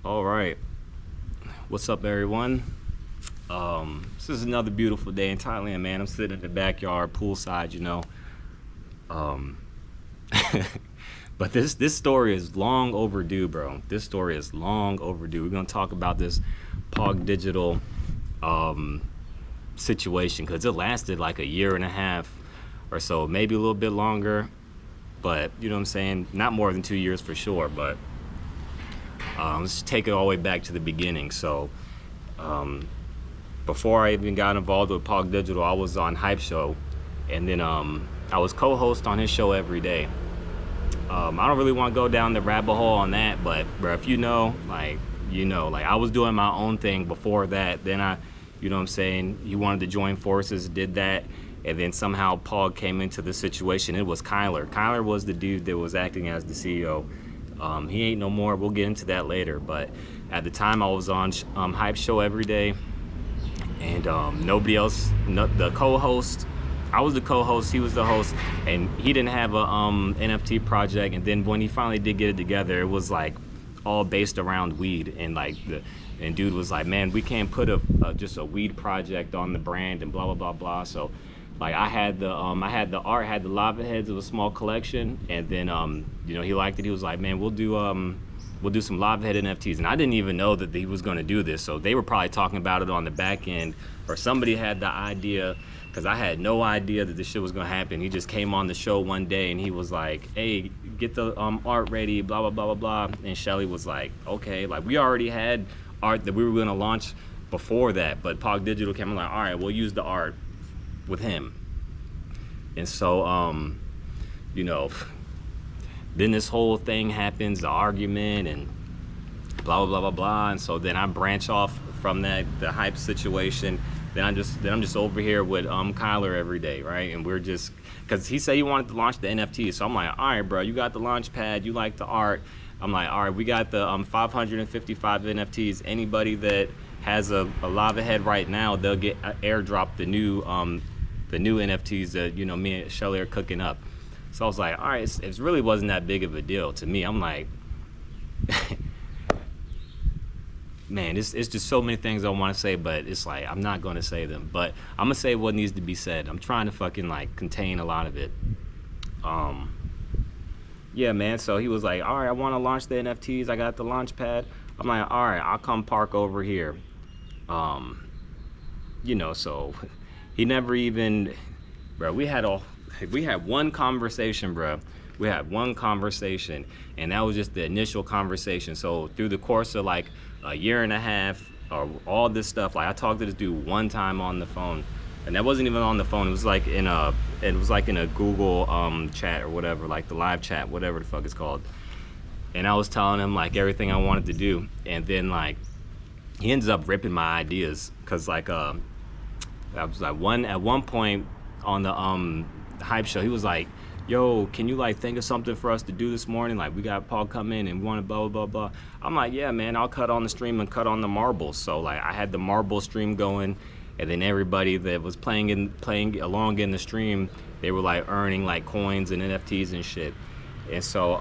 All right, what's up, everyone? This is another beautiful day in Thailand, man. I'm sitting in the backyard, poolside, Um, but this story is long overdue, bro. This story is long overdue. We're gonna talk about this POG Digital situation because it lasted like a year and a half or so, maybe a little bit longer, but you know what I'm saying? Not more than 2 years for sure, but let's take it all the way back to the beginning. So before I even got involved with POG Digital, I was on Hype Show, and then I was co-host on his show every day. I don't really want to go down the rabbit hole on that, but bro, if you know, like I was doing my own thing before that. Then you know what I'm saying, he wanted to join forces, did that, and then somehow POG came into the situation. It was Kyler. Kyler was the dude that was acting as the CEO. He ain't no more. We'll get into that later. But at the time, I was on Hype Show every day, and nobody else. The co-host, I was the co-host. He was the host, and he didn't have a NFT project. And then when he finally did get it together, it was like all based around weed, and and dude was like, man, we can't put just a weed project on the brand and blah blah blah blah. So like I had the art, had the lava heads of a small collection, and then he liked it. He was like, man, we'll do some lava head NFTs, and I didn't even know that he was going to do this. So they were probably talking about it on the back end, or somebody had the idea, because I had no idea that this shit was going to happen. He just came on the show one day and he was like, hey, get the art ready, blah blah blah blah blah. And Shelly was like, okay. Like, we already had art that we were going to launch before that, but POG Digital came and like, all right, we'll use the art with him. And so then this whole thing happens, the argument and blah blah blah blah blah. And so then I branch off from the hype situation. Then I'm just over here with Kyler every day, right? And we're just, because he said he wanted to launch the NFT. So I'm like, all right, bro, you got the launch pad, you like the art. I'm like, all right, we got the 555 NFTs. Anybody that has a lava head right now, they'll get airdropped the new NFTs that me and Shelly are cooking up. So I was like, all right, it really wasn't that big of a deal to me. I'm like, man, it's just so many things I want to say, but it's like I'm not going to say them. But I'm gonna say what needs to be said. I'm trying to fucking like contain a lot of it. Yeah, man. So he was like, all right, I want to launch the NFTs. I got the launch pad. I'm like, all right, I'll come park over here. So he never even, bro. We had one conversation, bro. We had one conversation, and that was just the initial conversation. So through the course of like a year and a half, or all this stuff, like I talked to this dude one time on the phone, and that wasn't even on the phone. It was like in a Google chat or whatever, like the live chat, whatever the fuck it's called. And I was telling him like everything I wanted to do, and then like he ends up ripping my ideas, cause like I was like at one point on the hype show, he was like, yo, can you like think of something for us to do this morning? Like, we got Paul come in and we want to blah blah blah blah. I'm like, yeah, man, I'll cut on the stream and cut on the marbles. So like I had the marble stream going, and then everybody that was playing along in the stream, they were like earning like coins and NFTs and shit. And so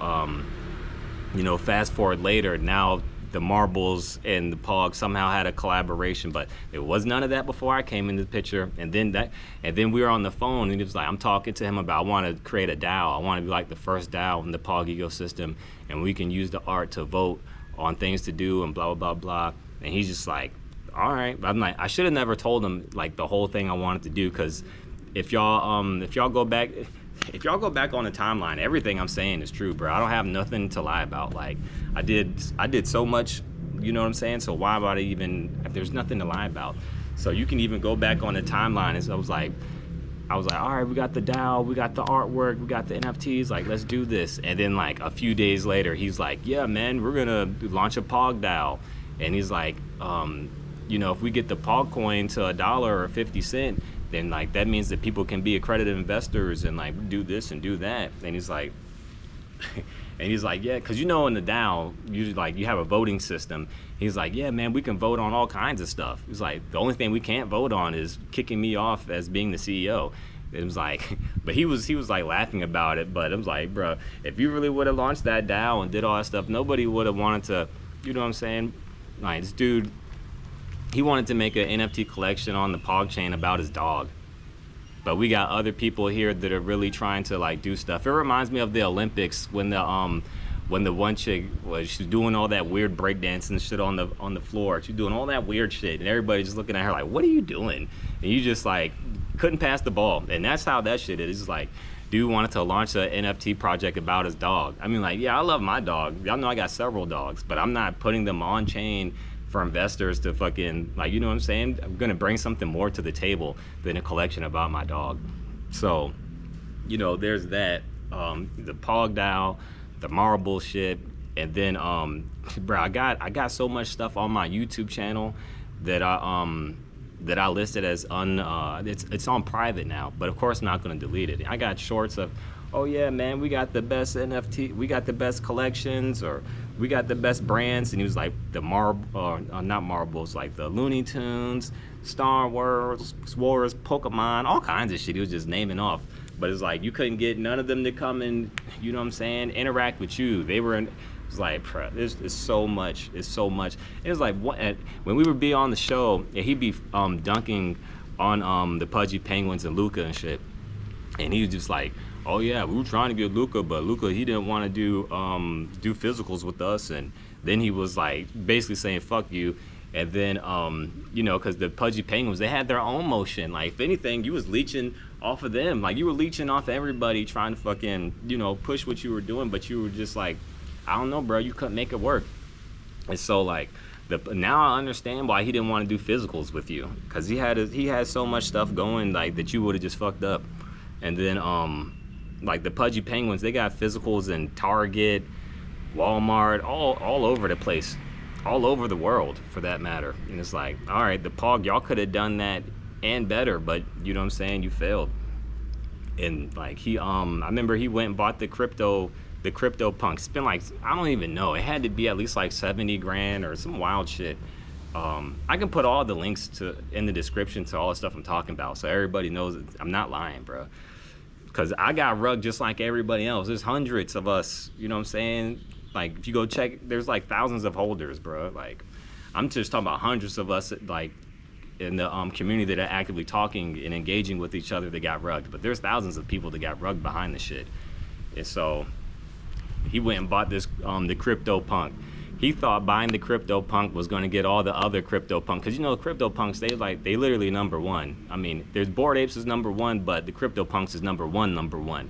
fast forward later, now the marbles and the POG somehow had a collaboration, but there was none of that before I came into the picture. And then we were on the phone, and it was like, I'm talking to him about, I want to create a DAO. I want to be like the first DAO in the POG ecosystem, and we can use the art to vote on things to do and blah blah blah blah. And he's just like, all right. But I'm like, I should have never told him like the whole thing I wanted to do, because if y'all go back on the timeline, everything I'm saying is true, bro. I don't have nothing to lie about. Like, I did so much, you know what I'm saying? So why would I even, if there's nothing to lie about? So you can even go back on the timeline. And so I was like, all right, we got the DAO, we got the artwork, we got the NFTs, like, let's do this. And then like a few days later, he's like, yeah, man, we're gonna launch a POG DAO. And he's like, if we get the POG coin to $1 or 50 cents, then like that means that people can be accredited investors and like do this and do that. And he's like, yeah, because in the DAO, usually like you have a voting system. He's like, yeah, man, we can vote on all kinds of stuff. He's like, the only thing we can't vote on is kicking me off as being the CEO. It was like, but he was like laughing about it. But it was like, bro, if you really would have launched that DAO and did all that stuff, nobody would have wanted to you know what I'm saying? Like, this dude, he wanted to make an NFT collection on the POG chain about his dog. But we got other people here that are really trying to like do stuff. It reminds me of the Olympics when the one chick she's doing all that weird breakdancing and shit on the floor. She's doing all that weird shit, and everybody just looking at her like, "What are you doing?" And you just like couldn't pass the ball. And that's how that shit is. It's like, dude wanted to launch an NFT project about his dog. I mean, like, yeah, I love my dog. Y'all know I got several dogs, but I'm not putting them on chain for investors to fucking, like, you know what I'm saying? I'm gonna bring something more to the table than a collection about my dog. So, you know, there's that. The POG DAO, the marble shit, and then, bro, I got so much stuff on my YouTube channel that I listed as it's on private now, but of course not gonna delete it. I got shorts of, oh yeah, man, we got the best NFT, we got the best collections, or we got the best brands, and he was like the not marbles, like the Looney Tunes, Star Wars, Pokemon, all kinds of shit. He was just naming off, but it's like you couldn't get none of them to come and, you know what I'm saying, interact with you. They were in. It's like, bro, it's so much. It's so much. It was like when we would be on the show, he'd be dunking on the Pudgy Penguins and Luca and shit, and he was just like, oh yeah, we were trying to get Luca, but Luca, he didn't want to do physicals with us, and then he was like basically saying fuck you, and then you know, because the Pudgy Penguins, they had their own motion. Like, if anything, you was leeching off of them. Like, you were leeching off everybody trying to fucking, you know, push what you were doing, but you were just like, I don't know, bro, you couldn't make it work. And so like, now I understand why he didn't want to do physicals with you, because he had so much stuff going like that you would have just fucked up. And then like the Pudgy Penguins, they got physicals in Target, Walmart, all over the place, all over the world for that matter. And it's like, all right, the POG, y'all could have done that and better, but you know what I'm saying, you failed. And like I remember he went and bought the crypto punk. Spent like, I don't even know, it had to be at least like 70 grand or some wild shit. I can put all the links in the description to all the stuff I'm talking about, so everybody knows it. I'm not lying, bro. Because I got rugged just like everybody else. There's hundreds of us, you know what I'm saying? Like, if you go check, there's like thousands of holders, bro. Like, I'm just talking about hundreds of us, like, in the community that are actively talking and engaging with each other that got rugged. But there's thousands of people that got rugged behind the shit. And so he went and bought this, the crypto punk. He thought buying the crypto punk was going to get all the other crypto punk, because you know crypto punks, they literally number one. I mean, there's Bored Apes is number one, but the crypto punks is number one.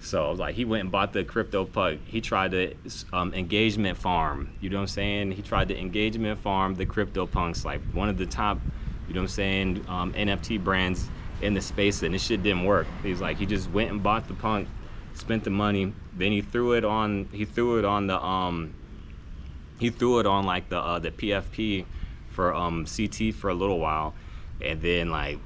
So like, he went and bought the crypto punk. He tried to engagement farm, you know what I'm saying? He tried to engagement farm the crypto punks, like one of the top, you know what I'm saying, NFT brands in the space, and this shit didn't work. He's like, he just went and bought the punk, spent the money, then he threw it on like the PFP for CT for a little while, and then like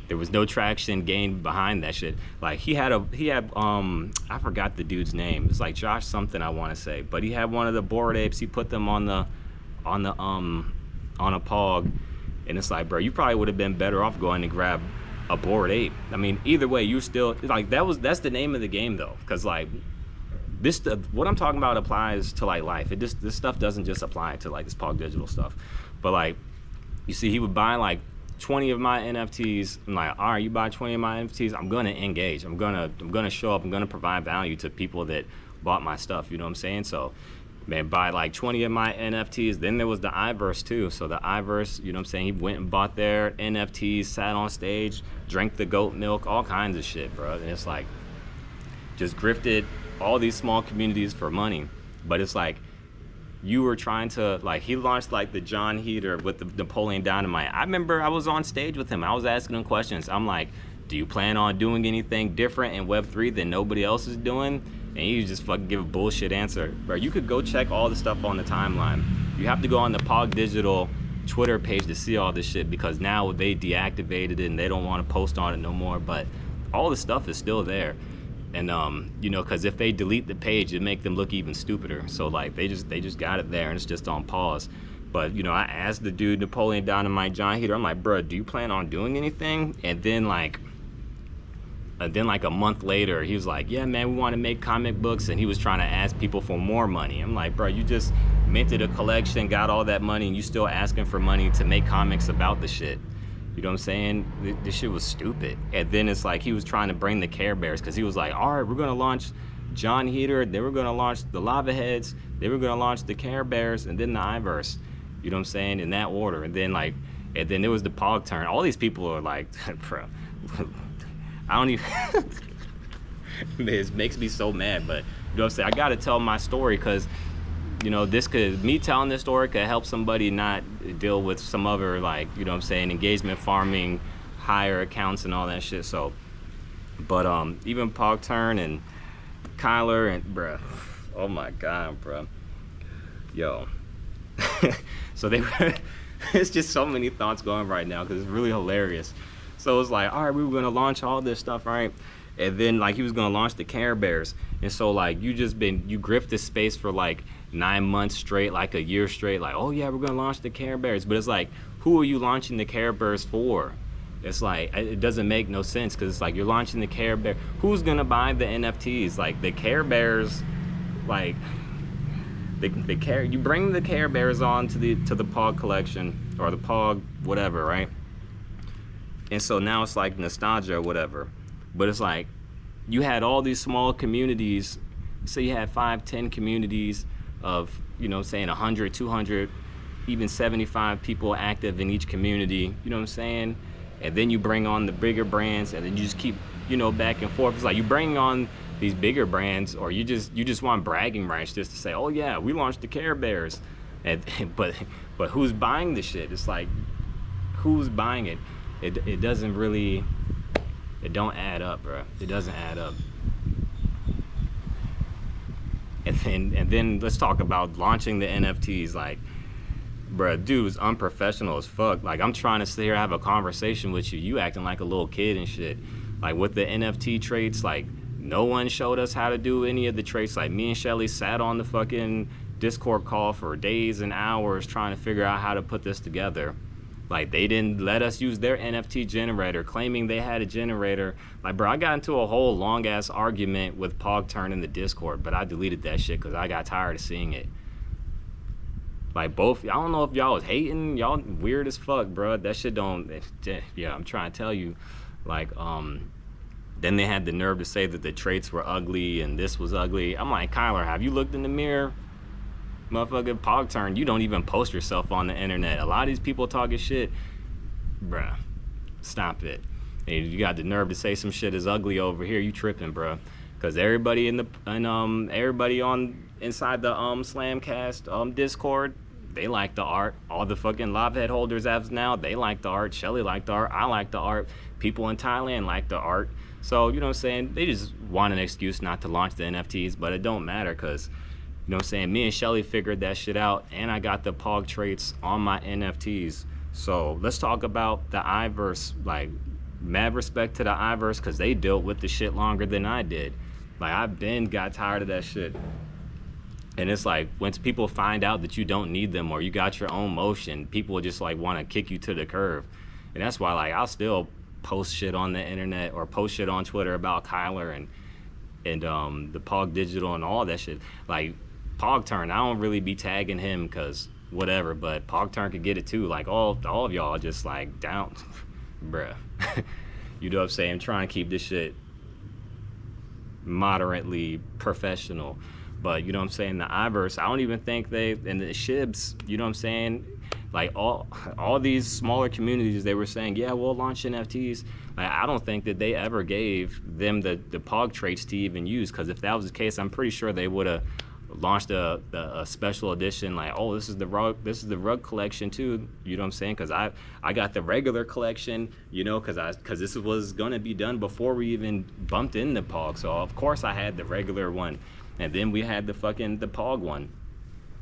there was no traction gained behind that shit. Like, he had I forgot the dude's name. It's like Josh something, I want to say, but he had one of the Bored Apes. He put them on a POG, and it's like, bro, you probably would have been better off going to grab a Bored Ape. I mean, either way, you still like, that's the name of the game though, because like, what I'm talking about applies to like life. This stuff doesn't just apply to like this POG Digital stuff. But like, you see, he would buy like 20 of my NFTs. I'm like, all right, you buy 20 of my NFTs, I'm gonna engage. I'm gonna show up. I'm gonna provide value to people that bought my stuff. You know what I'm saying? So, man, buy like 20 of my NFTs. Then there was the Iverse too. So the Iverse, you know what I'm saying? He went and bought their NFTs, sat on stage, drank the goat milk, all kinds of shit, bro. And it's like, just grifted all these small communities for money. But it's like, you were trying to, like, he launched like the John Heater with the Napoleon Dynamite. I remember I was on stage with him. I was asking him questions. I'm like, do you plan on doing anything different in Web3 than nobody else is doing? And he just fucking give a bullshit answer. Bro, you could go check all the stuff on the timeline. You have to go on the POG Digital Twitter page to see all this shit, because now they deactivated it and they don't want to post on it no more. But all the stuff is still there. And you know, because if they delete the page, it make them look even stupider. So like, they just got it there and it's just on pause. But you know, I asked the dude Napoleon Dynamite John Heater, I'm like, bro, do you plan on doing anything? And then like, And then like a month later, he was like, yeah, man, we want to make comic books. And he was trying to ask people for more money. I'm like, bro, you just minted a collection, got all that money, and you still asking for money to make comics about the shit. You know what I'm saying? This shit was stupid. And then it's like he was trying to bring the Care Bears because he was like, all right, we're going to launch John Heater. They were going to launch the Lava Heads. They were going to launch the Care Bears and then the Iverse. You know what I'm saying? In that order. And then it was the POG turn. All these people are like, bro, I don't even, it makes me so mad. But you know what I'm saying? I got to tell my story because, you know, me telling this story could help somebody not deal with some other, like, you know what I'm saying, engagement farming, higher accounts and all that shit. So, but even POG turn and Kyler and bruh, oh my God, bruh, yo. So it's just so many thoughts going right now because it's really hilarious. So it's like, all right, we were gonna launch all this stuff, right? And then like he was gonna launch the Care Bears. And so like you gripped this space for like 9 months straight, like a year straight, like, oh yeah, we're gonna launch the Care Bears. But it's like, who are you launching the Care Bears for? It's like, it doesn't make no sense because it's like you're launching the Care Bear. Who's gonna buy the NFTs? Like the Care Bears, like you bring the Care Bears on to the POG collection or the POG whatever, right? And so now it's like nostalgia or whatever. But it's like you had all these small communities. So you had 5, 10 communities of, you know what I'm saying, 100, 200, even 75 people active in each community, you know what I'm saying? And then you bring on the bigger brands and then you just keep, you know, back and forth. It's like you bring on these bigger brands or you just want bragging rights just to say, oh yeah, we launched the Care Bears. And but who's buying the shit? It's like, who's buying it? It doesn't really, it don't add up, bro. It doesn't add up. And then let's talk about launching the NFTs. Like, bruh, dude's unprofessional as fuck. Like, I'm trying to sit here and have a conversation with you. You acting like a little kid and shit. Like, with the NFT traits, like, no one showed us how to do any of the traits. Like, me and Shelly sat on the fucking Discord call for days and hours trying to figure out how to put this together. Like, they didn't let us use their NFT generator, claiming they had a generator. Like, bro, I got into a whole long-ass argument with PogTurn in the Discord, but I deleted that shit because I got tired of seeing it. Like, both, I don't know if y'all was hating. Y'all weird as fuck, bro. That shit don't, yeah, I'm trying to tell you. Like, then they had the nerve to say that the traits were ugly and this was ugly. I'm like, Kyler, have you looked in the mirror? Motherfucker, PogTurn, you don't even post yourself on the internet. A lot of these people talking shit. Bruh, stop it. And you got the nerve to say some shit is ugly over here, you tripping, bruh. Because everybody everybody on inside the Slamcast Discord, they like the art. All the fucking Lava Head holders as now, they like the art. Shelly like the art. I like the art. People in Thailand like the art. So, you know what I'm saying? They just want an excuse not to launch the NFTs, but it don't matter because, you know what I'm saying, me and Shelly figured that shit out, and I got the POG traits on my NFTs. So let's talk about the Iverse. Like, mad respect to the Iverse because they dealt with the shit longer than I did. Like, I've got tired of that shit. And it's like, once people find out that you don't need them or you got your own motion, people just like want to kick you to the curb. And that's why, like, I'll still post shit on the internet or post shit on Twitter about Kyler and the POG Digital and all that shit. Like, PogTurn, I don't really be tagging him because whatever, but PogTurn could get it too. Like, all of y'all just like down, bruh. You know what I'm saying? I'm trying to keep this shit moderately professional. But you know what I'm saying? The Iverse, I don't even think and the Shibs, you know what I'm saying? Like, all these smaller communities, they were saying, yeah, we'll launch NFTs. Like, I don't think that they ever gave them the POG traits to even use, because if that was the case, I'm pretty sure they would have launched a special edition, like, oh, this is the rug collection too, you know what I'm saying? Because I got the regular collection, you know, because this was gonna be done before we even bumped into POG. So of course I had the regular one, and then we had the POG one.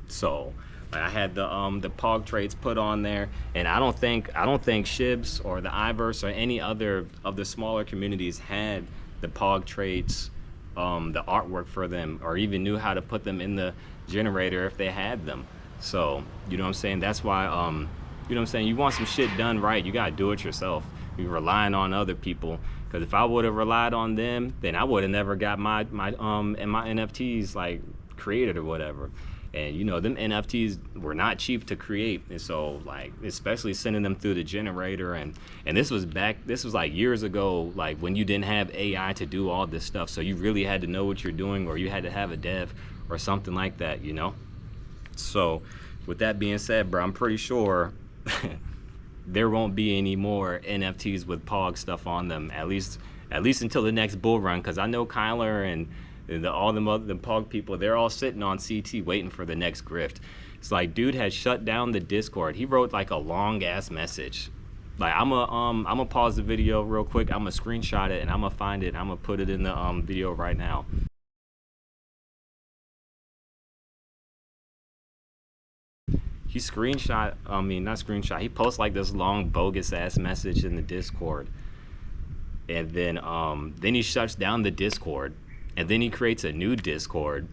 So I had the POG traits put on there, and I don't think Shibs or the Iverse or any other of the smaller communities had the POG traits, the artwork for them, or even knew how to put them in the generator if they had them. So, you know what I'm saying? That's why, you know what I'm saying? You want some shit done right, you gotta do it yourself. You're relying on other people. Because if I would have relied on them, then I would have never got my NFTs like created or whatever. And you know, them NFTs were not cheap to create, and so like especially sending them through the generator, and this was like years ago, like when you didn't have AI to do all this stuff, so you really had to know what you're doing, or you had to have a dev or something like that, you know. So with that being said, bro, I'm pretty sure there won't be any more NFTs with POG stuff on them, at least until the next bull run, because I know Kyler and all the POG people, they're all sitting on CT waiting for the next grift. It's like, dude has shut down the Discord. He wrote like a long ass message. Like I'm gonna pause the video real quick. I'm gonna screenshot it and I'm gonna find it. I'm gonna put it in the video right now. He he posts like this long bogus ass message in the Discord, and then he shuts down the Discord, and then he creates a new Discord,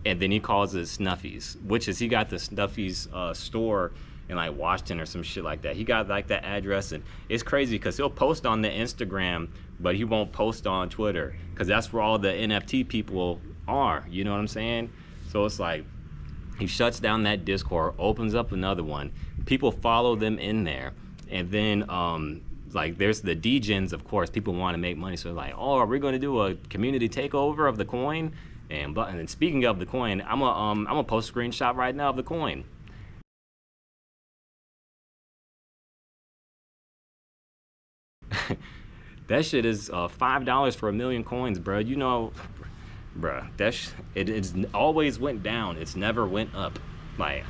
and then he calls it Snuffies, which is, he got the Snuffies store in like Washington or some shit like that. He got like that address, and it's crazy because he'll post on the Instagram, but he won't post on Twitter because that's where all the NFT people are. You know what I'm saying? So it's like, he shuts down that Discord, opens up another one. People follow them in there, and then like there's the degens, of course. People want to make money, so they're like, oh, are we going to do a community takeover of the coin? And then speaking of the coin, I'm gonna post a screenshot right now of the coin. That shit is $5 for 1,000,000 coins, bro. You know, bruh, it's always went down. It's never went up. Like,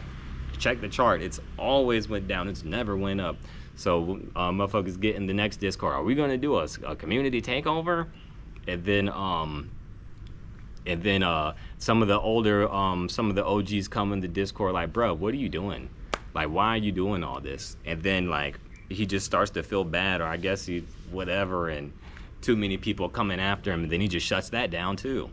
check the chart. It's always went down. It's never went up. So motherfuckers get in the next Discord. Are we gonna do a community takeover? And then some of the older some of the OGs come in the Discord like, bro, what are you doing? Like, why are you doing all this? And then like he just starts to feel bad, or I guess he whatever, and too many people coming after him, and then he just shuts that down too.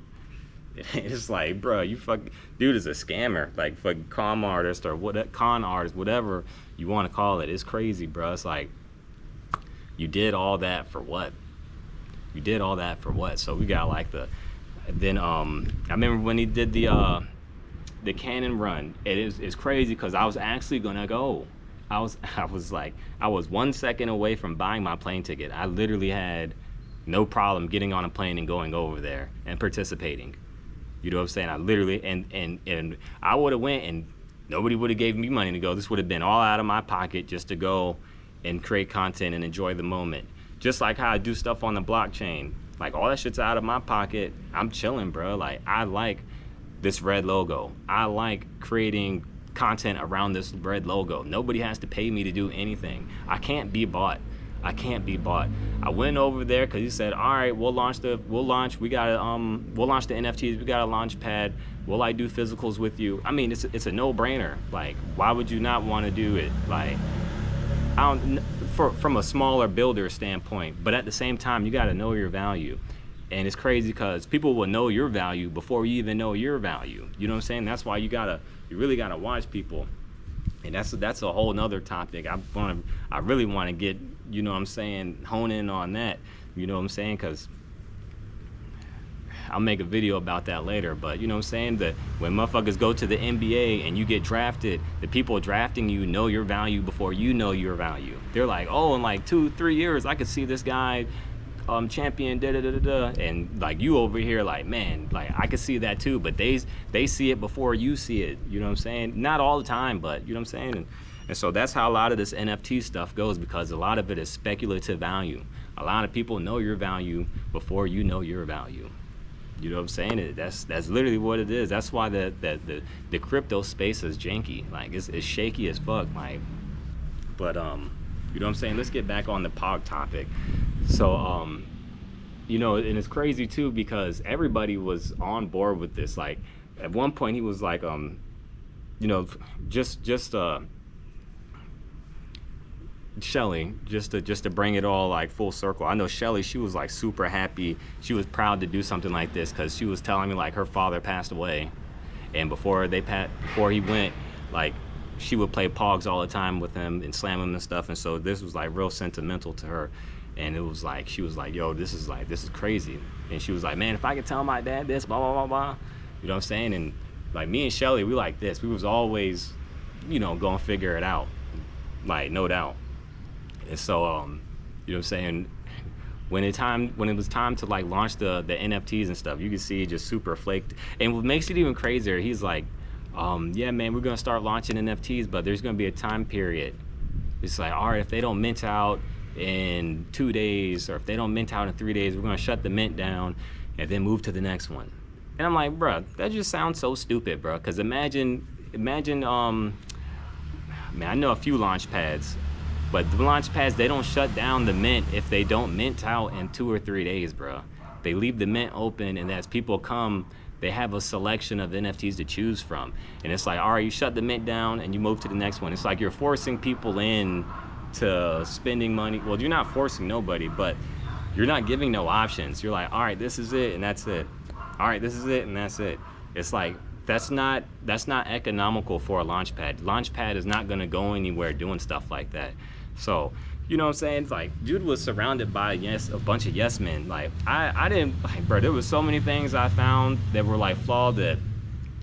It's like, bro, dude is a scammer, like fucking con artist, whatever you want to call it. It's crazy, bro. It's like, you did all that for what? You did all that for what? So we got like then I remember when he did the cannon run. It's crazy because I was actually gonna go. I was 1 second away from buying my plane ticket. I literally had no problem getting on a plane and going over there and participating. You know what I'm saying? I literally, and I would have went, and nobody would have gave me money to go. This would have been all out of my pocket just to go and create content and enjoy the moment. Just like how I do stuff on the blockchain. Like, all that shit's out of my pocket. I'm chilling, bro. Like, I like this red logo. I like creating content around this red logo. Nobody has to pay me to do anything. I can't be bought. I went over there because he said, all right, we'll launch the NFTs. We got a launch pad. Will I do physicals with you? I mean, it's a no-brainer. Like, why would you not want to do it? Like, from a smaller builder standpoint, but at the same time, you got to know your value. And it's crazy because people will know your value before you even know your value. You know what I'm saying? That's why you really gotta watch people. And that's a whole nother topic. I really want to get, you know what I'm saying, hone in on that. You know what I'm saying? Because I'll make a video about that later. But you know what I'm saying? That when motherfuckers go to the NBA and you get drafted, the people drafting you know your value before you know your value. They're like, oh, in like 2-3 years, I could see this guy champion, and like you over here, like, man, like I could see that too, but they see it before you see it. You know what I'm saying? Not all the time, but you know what I'm saying. And so that's how a lot of this NFT stuff goes, because a lot of it is speculative value. A lot of people know your value before you know your value. You know what I'm saying? That's literally what it is. That's why the crypto space is janky. Like, it's shaky as fuck. Like, but you know what I'm saying? Let's get back on the POG topic. So, you know, and it's crazy too because everybody was on board with this. Like, at one point he was like, you know, just Shelly, just to bring it all like full circle. I know Shelly, she was like super happy. She was proud to do something like this because she was telling me like her father passed away, and before he went, like, she would play POGs all the time with him and slam him and stuff. And so this was like real sentimental to her. And it was like, she was like, yo, this is crazy. And she was like, man, if I could tell my dad this, blah, blah, blah, blah. You know what I'm saying? And like me and Shelly, we like this. We was always, gonna figure it out. Like, no doubt. And so, you know what I'm saying? When it was time to like launch the NFTs and stuff, you could see just super flaked. And what makes it even crazier, he's like, yeah, man, we're gonna start launching NFTs, but there's gonna be a time period. It's like, all right, if they don't mint out in 2 days, or if they don't mint out in 3 days, we're gonna shut the mint down and then move to the next one. And I'm like, bruh, that just sounds so stupid, bro. Cause imagine, man, I know a few launch pads, but the launch pads, they don't shut down the mint if they don't mint out in 2 or 3 days, bro. They leave the mint open, and as people come, they have a selection of NFTs to choose from. And it's like, all right, you shut the mint down and you move to the next one. It's like you're forcing people in to spending money. Well, you're not forcing nobody, but you're not giving no options. You're like, all right, this is it and that's it. All right, this is it and that's it. It's like, that's not economical for a launch pad. Launch pad is not gonna go anywhere doing stuff like that. So, you know what I'm saying? It's like, dude was surrounded by a bunch of yes men. Like, I didn't, like, bro, there was so many things I found that were like flawed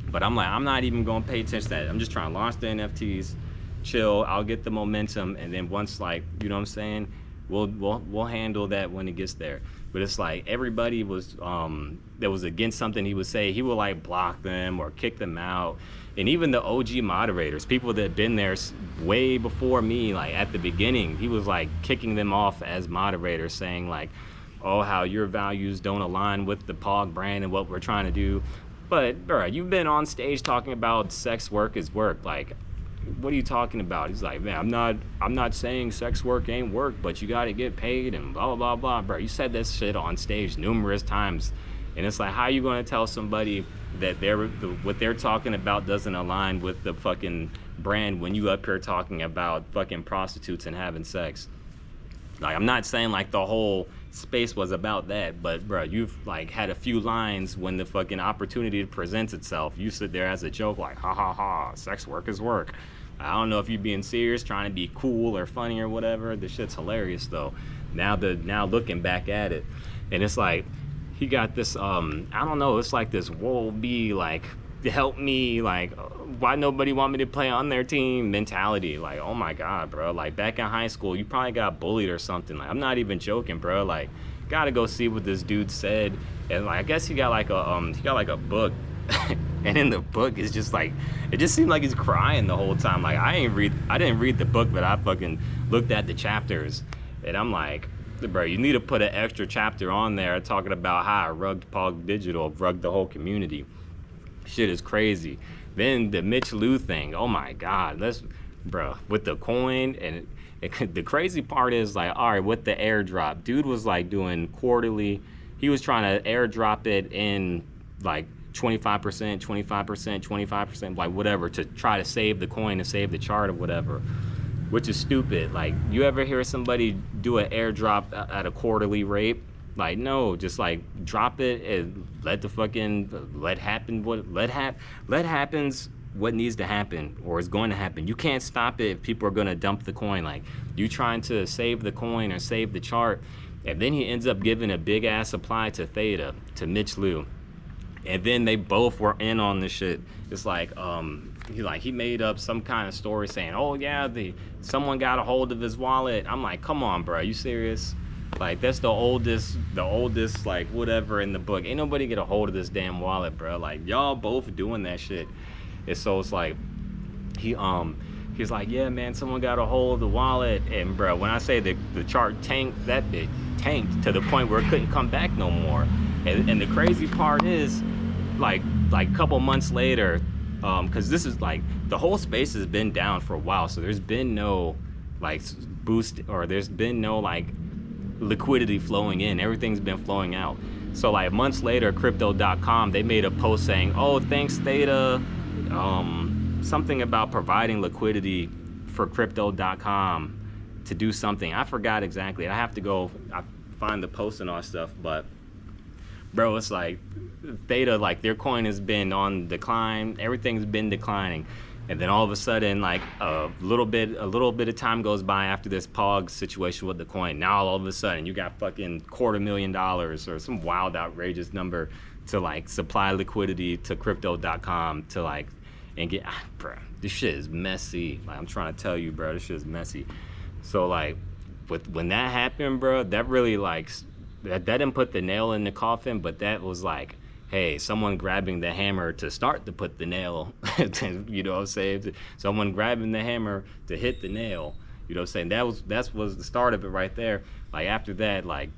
but I'm like, I'm not even gonna pay attention to that. I'm just trying to launch the NFTs, chill, I'll get the momentum, and then once, like, you know what I'm saying, we'll handle that when it gets there. But it's like everybody was that was against something he would say, he would like block them or kick them out. And even the OG moderators, people that had been there way before me, like at the beginning, he was like kicking them off as moderators, saying like, oh, how your values don't align with the POG brand and what we're trying to do. But bro, you've been on stage talking about sex work is work. Like, what are you talking about? He's like, man, I'm not saying sex work ain't work, but you gotta get paid and blah, blah, blah, blah. Bro, you said that shit on stage numerous times. And it's like, how are you gonna tell somebody that what they're talking about doesn't align with the fucking brand when you up here talking about fucking prostitutes and having sex? Like, I'm not saying like the whole space was about that, but bro, you've like had a few lines when the fucking opportunity presents itself. You sit there as a joke like, ha ha ha, sex work is work. I don't know if you're being serious, trying to be cool or funny or whatever. The shit's hilarious though. Now looking back at it, and it's like, he got this, I don't know, it's like this woe be like, help me, like, why nobody want me to play on their team mentality. Like, oh my God, bro. Like, back in high school, you probably got bullied or something. Like, I'm not even joking, bro. Like, gotta go see what this dude said. And like, I guess he got like a book. And in the book, it's just like, it just seemed like he's crying the whole time. Like, I didn't read the book, but I fucking looked at the chapters, and I'm like, bro, you need to put an extra chapter on there talking about how I rugged POG Digital, rugged the whole community. Shit is crazy. Then the Mitch Lou thing, oh my God, bro, with the coin, and the crazy part is like, all right, with the airdrop, dude was like doing quarterly, he was trying to airdrop it in like 25%, 25%, 25%, like whatever, to try to save the coin and save the chart or whatever, which is stupid. Like, you ever hear somebody do an airdrop at a quarterly rate? Like, no, just like drop it and let happens what needs to happen or is going to happen. You can't stop it if people are going to dump the coin. Like, you trying to save the coin or save the chart, and then he ends up giving a big ass supply to Theta, to Mitch Lou. And then they both were in on this shit. It's like, he made up some kind of story saying, oh yeah, someone got a hold of his wallet. I'm like, come on, bro, are you serious? Like, that's the oldest like whatever in the book. Ain't nobody get a hold of this damn wallet, bro. Like, y'all both doing that shit. And so it's like, he's like, yeah, man, someone got a hold of the wallet. And bro, when I say the chart tanked, that bit tanked to the point where it couldn't come back no more. And the crazy part is, like a couple months later, because this is like, the whole space has been down for a while, so there's been no like boost, or there's been no like liquidity flowing in. Everything's been flowing out. So like months later, crypto.com, they made a post saying, oh, thanks Theta, something about providing liquidity for crypto.com to do something. I forgot exactly. I have to go find the post and all stuff, but bro, it's like Theta, like their coin has been on decline. Everything's been declining. And then all of a sudden, like a little bit of time goes by after this POG situation with the coin. Now all of a sudden you got fucking $250,000 or some wild outrageous number to like supply liquidity to crypto.com to like and get, bro, this shit is messy. Like I'm trying to tell you, bro, this shit is messy. So like when that happened, bro, that really like that didn't put the nail in the coffin, but that was like, hey, someone grabbing the hammer to start to put the nail, you know what I'm saying? Someone grabbing the hammer to hit the nail, you know what I'm saying? That was the start of it right there. Like after that, like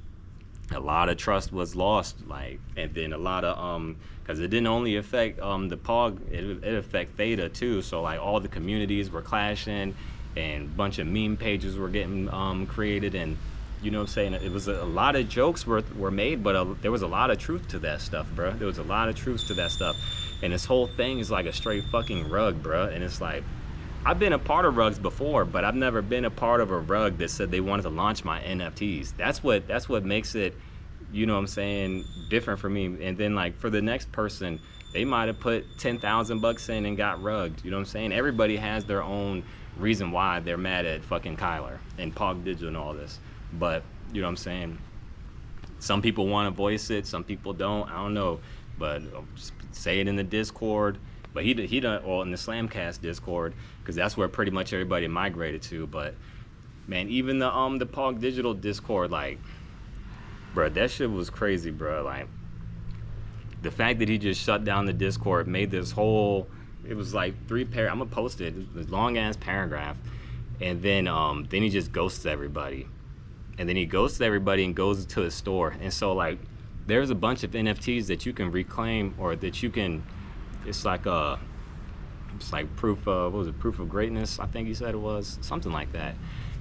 a lot of trust was lost, like, and then a lot of because it didn't only affect the POG, it affect Theta too. So like all the communities were clashing, and a bunch of meme pages were getting created, and you know what I'm saying? It was a lot of jokes were made, but there was a lot of truth to that stuff, bro. There was a lot of truth to that stuff. And this whole thing is like a straight fucking rug, bro. And it's like, I've been a part of rugs before, but I've never been a part of a rug that said they wanted to launch my NFTs. That's what makes it, you know what I'm saying, different for me. And then like for the next person, they might have put $10,000 in and got rugged. You know what I'm saying? Everybody has their own reason why they're mad at fucking Kyler and POG Digital and all this. But you know what I'm saying, some people want to voice it, some people don't. I don't know, but say it in the Discord. But he done, well, in the Slamcast Discord, because that's where pretty much everybody migrated to. But man, even the POG Digital Discord, like, bro, that shit was crazy, bro. Like the fact that he just shut down the Discord made this whole, it was like I'm gonna post it, this long ass paragraph, and then he just ghosts everybody. And then he ghosts everybody and goes to his store. And so like there's a bunch of NFTs that you can reclaim, or that you can, it's like proof of, what was it, proof of greatness, I think he said it was, something like that.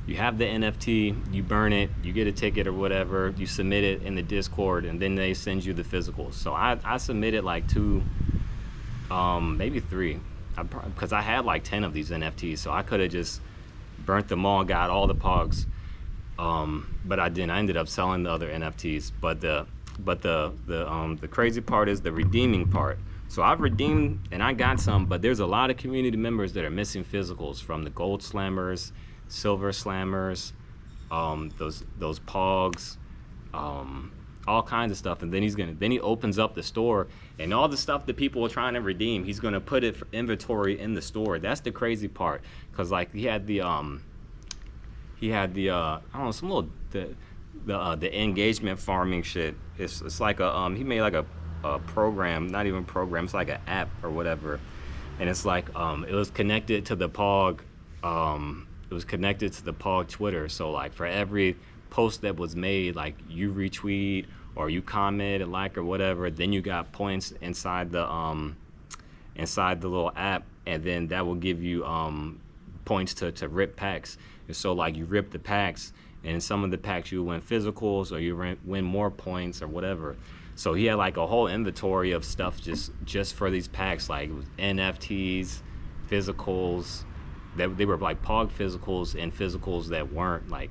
You have the NFT, you burn it, you get a ticket or whatever, you submit it in the Discord, and then they send you the physicals. So I submitted like 2, maybe 3, because I had like 10 of these NFTs, so I could have just burnt them all, got all the POGs. But I didn't. I ended up selling the other NFTs. But the crazy part is the redeeming part. So I've redeemed and I got some, but there's a lot of community members that are missing physicals, from the gold slammers, silver slammers, those POGs, all kinds of stuff. And then he opens up the store, and all the stuff that people are trying to redeem, he's gonna put it for inventory in the store. That's the crazy part, because like he had the I don't know, some little the engagement farming shit. It's like a he made like a program, not even program, it's like an app or whatever, and it's like it was connected to the POG Twitter. So like for every post that was made, like you retweet or you comment and like or whatever, then you got points inside the little app, and then that will give you points to rip packs. And so like you rip the packs, and in some of the packs you win physicals, or you win more points or whatever. So he had like a whole inventory of stuff just for these packs, like NFTs, physicals, that they were like POG physicals and physicals that weren't. Like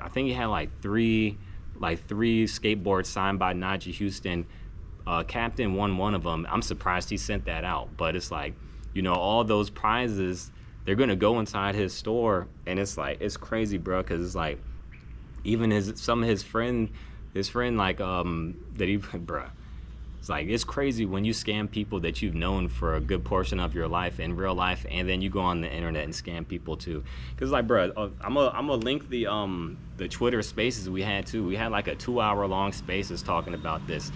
I think he had like three skateboards signed by Najee Houston. Captain won one of them. I'm surprised he sent that out, but it's like, you know, all those prizes, they're gonna go inside his store, and it's like, it's crazy, bro, because it's like even some of his friend like that he, bro, it's like, it's crazy when you scam people that you've known for a good portion of your life in real life, and then you go on the internet and scam people too. Because like, bro, I'm gonna link the Twitter spaces we had too. We had like a 2-hour long spaces talking about this.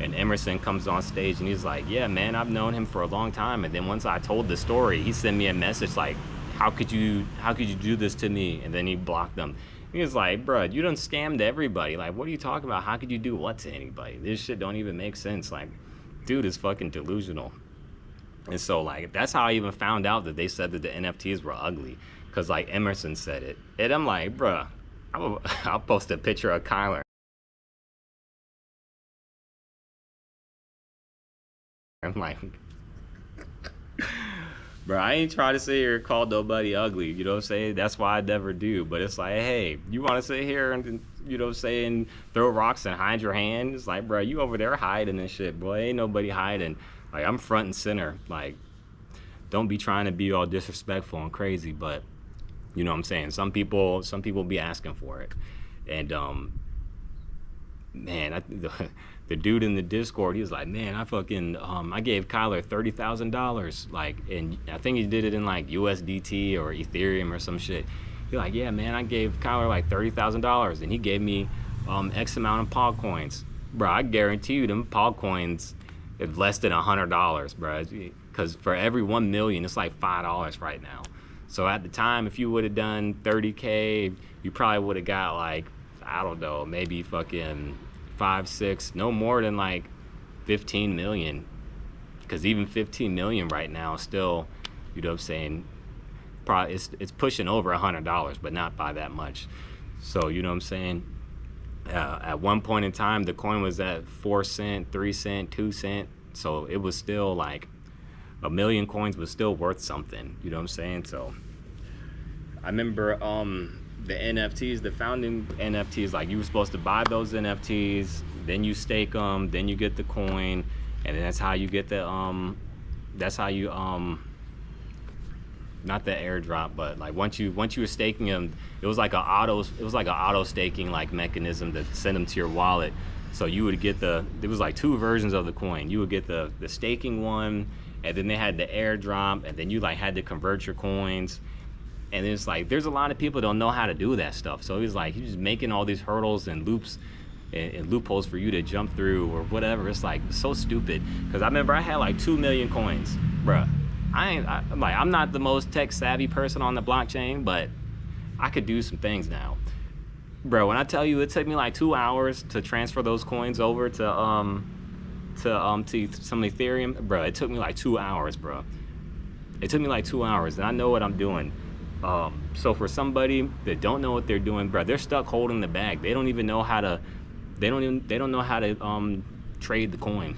And Emerson comes on stage and he's like, yeah, man, I've known him for a long time. And then once I told the story, he sent me a message like, how could you do this to me? And then he blocked them. He was like, bro, you done scammed everybody. Like, what are you talking about? How could you do what to anybody? This shit don't even make sense. Like, dude is fucking delusional. And so like, that's how I even found out that they said that the NFTs were ugly. Cause like Emerson said it. And I'm like, bro, I'll post a picture of Kyler. I'm like, bro, I ain't trying to sit here and call nobody ugly, you know what I'm saying? That's why I never do. But it's like, hey, you want to sit here and, you know what I'm saying, throw rocks and hide your hand? It's like, bro, you over there hiding and shit, boy. Ain't nobody hiding. Like, I'm front and center. Like, don't be trying to be all disrespectful and crazy, but you know what I'm saying? Some people be asking for it. And man, the dude in the Discord, he was like, man, I gave Kyler $30,000, like, and I think he did it in like USDT or Ethereum or some shit. He's like, yeah, man, I gave Kyler like $30,000, and he gave me X amount of POG coins, bro. I guarantee you, them POG coins is less than $100, bro. Because for every 1 million, it's like $5 right now. So at the time, if you would have done 30K, you probably would have got like, I don't know, maybe fucking 5, 6, no more than like 15 million. Because even 15 million right now is still, you know what I'm saying, probably it's pushing over $100, but not by that much. So you know what I'm saying. At one point in time, the coin was at 4 cents, 3 cents, 2 cents. So it was still like, a million coins was still worth something. You know what I'm saying? So I remember the NFTs, the founding NFTs, like you were supposed to buy those NFTs, then you stake them, then you get the coin, and that's how you get the not the airdrop, but like once you were staking them, it was like an auto staking like mechanism to send them to your wallet. So you would get there was like 2 versions of the coin. You would get the staking one, and then they had the airdrop, and then you like had to convert your coins. And it's like there's a lot of people that don't know how to do that stuff. So he's just making all these hurdles and loops and loopholes for you to jump through or whatever. It's like so stupid. Because I remember I had like 2 million coins, bruh. I'm not the most tech savvy person on the blockchain, but I could do some things now, bro. When I tell you it took me like 2 hours to transfer those coins over to some Ethereum, bro, it took me like 2 hours, bro. It took me like 2 hours, and I know what I'm doing. So for somebody that don't know what they're doing, bro, they're stuck holding the bag. They don't even know how to. They don't know how to trade the coin.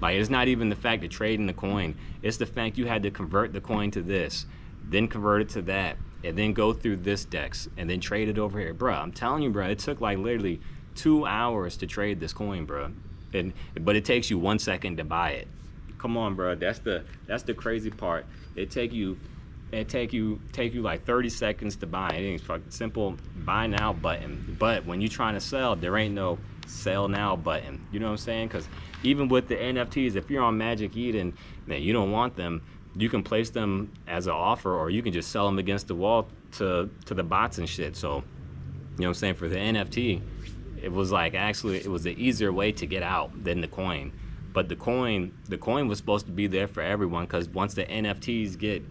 Like, it's not even the fact of trading the coin. It's the fact you had to convert the coin to this, then convert it to that, and then go through this DEX, and then trade it over here. Bro, I'm telling you, bro, it took like literally 2 hours to trade this coin, bro. But it takes you 1 second to buy it. Come on, bro. That's the crazy part. It take you like 30 seconds to buy it. It's fucking simple buy now button. But when you're trying to sell, there ain't no sell now button. You know what I'm saying? Because even with the NFTs, if you're on Magic Eden and you don't want them, you can place them as an offer, or you can just sell them against the wall to the bots and shit. So, you know what I'm saying? For the NFT, it was like actually it was an easier way to get out than the coin. But the coin was supposed to be there for everyone, because once the NFTs get,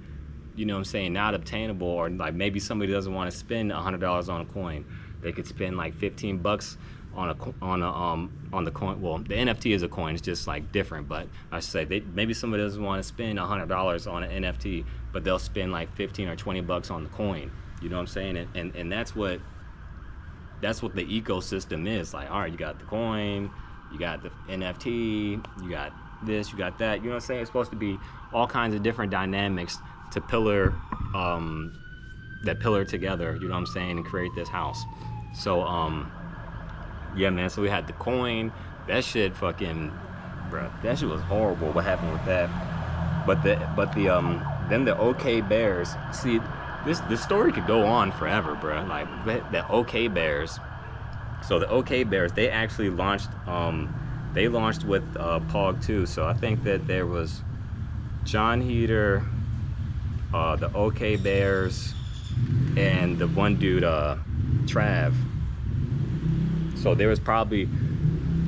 you know what I'm saying, not obtainable, or like maybe somebody doesn't want to spend $100 on a coin, they could spend like $15 on the coin. Well, the NFT is a coin, it's just like different, but I should say maybe somebody doesn't want to spend $100 on an NFT, but they'll spend like 15 or 20 bucks on the coin. You know what I'm saying? And that's what the ecosystem is. Like, all right, you got the coin, you got the NFT, you got this, you got that. You know what I'm saying? It's supposed to be all kinds of different dynamics to pillar together, you know what I'm saying, and create this house. So yeah, man, so we had the coin. That shit fucking, bro, that shit was horrible what happened with that. But then the OK Bears, see, this story could go on forever, bro. Like the OK Bears. So the OK Bears, they actually launched with POG 2. So I think that there was John Heater, the OK Bears, and the one dude, Trav. So there was probably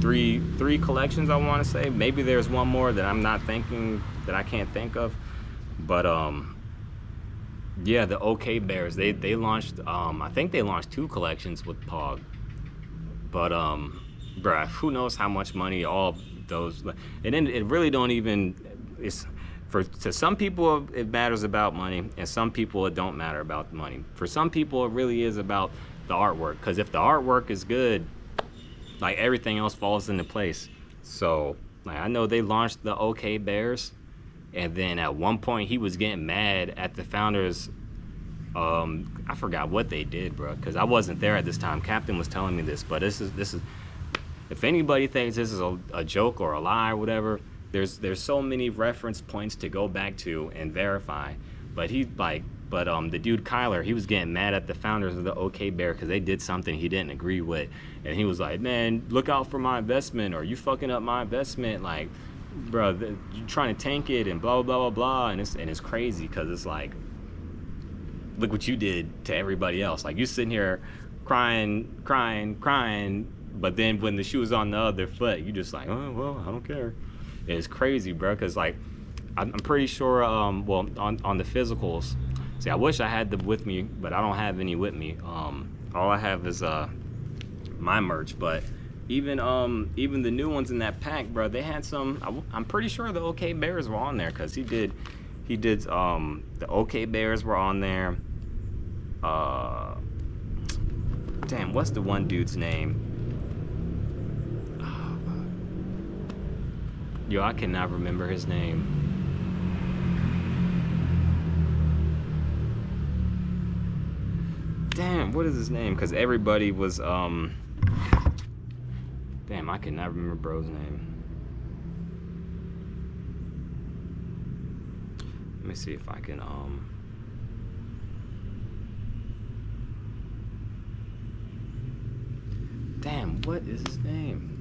three collections, I want to say. Maybe there's one more that I'm not thinking, that I can't think of. But yeah, the OK Bears, they launched, I think they launched 2 collections with POG. But bruh, who knows how much money all those, and then it really don't even, to some people it matters about money, and some people it don't matter about the money. For some people it really is about the artwork, because if the artwork is good, like everything else falls into place. So like, I know they launched the OK Bears, and then at one point he was getting mad at the founders. I forgot what they did, bro, because I wasn't there at this time. Captain was telling me this, but this is if anybody thinks this is a joke or a lie or whatever, there's so many reference points to go back to and verify. But the dude Kyler, he was getting mad at the founders of the OK Bear because they did something he didn't agree with, and he was like, man, look out for my investment, or you fucking up my investment, like, bro, you trying to tank it and blah blah blah blah, and it's crazy because it's like, look what you did to everybody else. Like, you sitting here crying, but then when the shoe was on the other foot, you just like, oh well, I don't care. It's crazy, bro, because like I'm pretty sure on the physicals. See, I wish I had them with me, but I don't have any with me. All I have is my merch. But even the new ones in that pack, bro, they had some. I'm pretty sure the OK Bears were on there because he did the OK Bears were on there. Damn, what's the one dude's name? Yo, I cannot remember his name. Damn, what is his name? Because everybody was, damn, I cannot remember bro's name. Let me see if I can, damn, what is his name?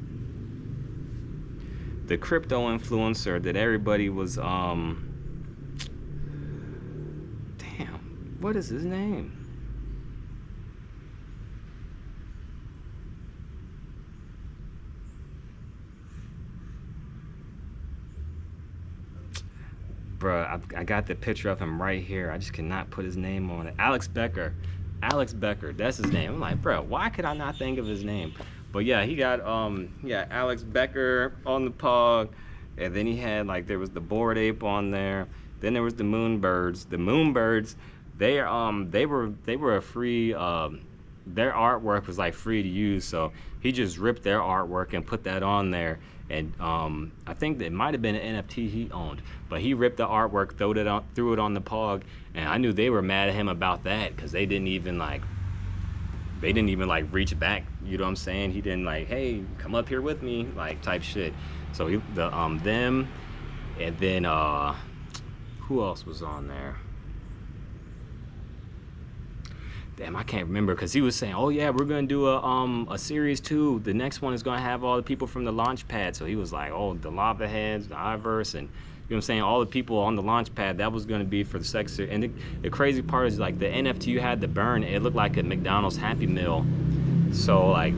The crypto influencer that everybody was, damn, what is his name? Bruh, I got the picture of him right here. I just cannot put his name on it. Alex Becker, that's his name. I'm like, bro, why could I not think of his name? But yeah, he got Alex Becker on the POG, and then he had, like, there was the Bored Ape on there. Then there was the Moonbirds. The Moonbirds, they were a free. Their artwork was like free to use, so he just ripped their artwork and put that on there. And I think that it might have been an NFT he owned, but he ripped the artwork, threw it on the POG, and I knew they were mad at him about that because they didn't even reach back. You know what I'm saying? He didn't like, hey, come up here with me, like, type shit. So them, and then who else was on there? Damn, I can't remember, because he was saying, oh yeah, we're gonna do a series 2. The next one is gonna have all the people from the launch pad. So he was like, oh, the Lava Heads, the Iverse, and you know what I'm saying, all the people on the launch pad, that was gonna be for the sex. And the crazy part is, like, the NFT you had to burn, it looked like a McDonald's Happy Meal. So like,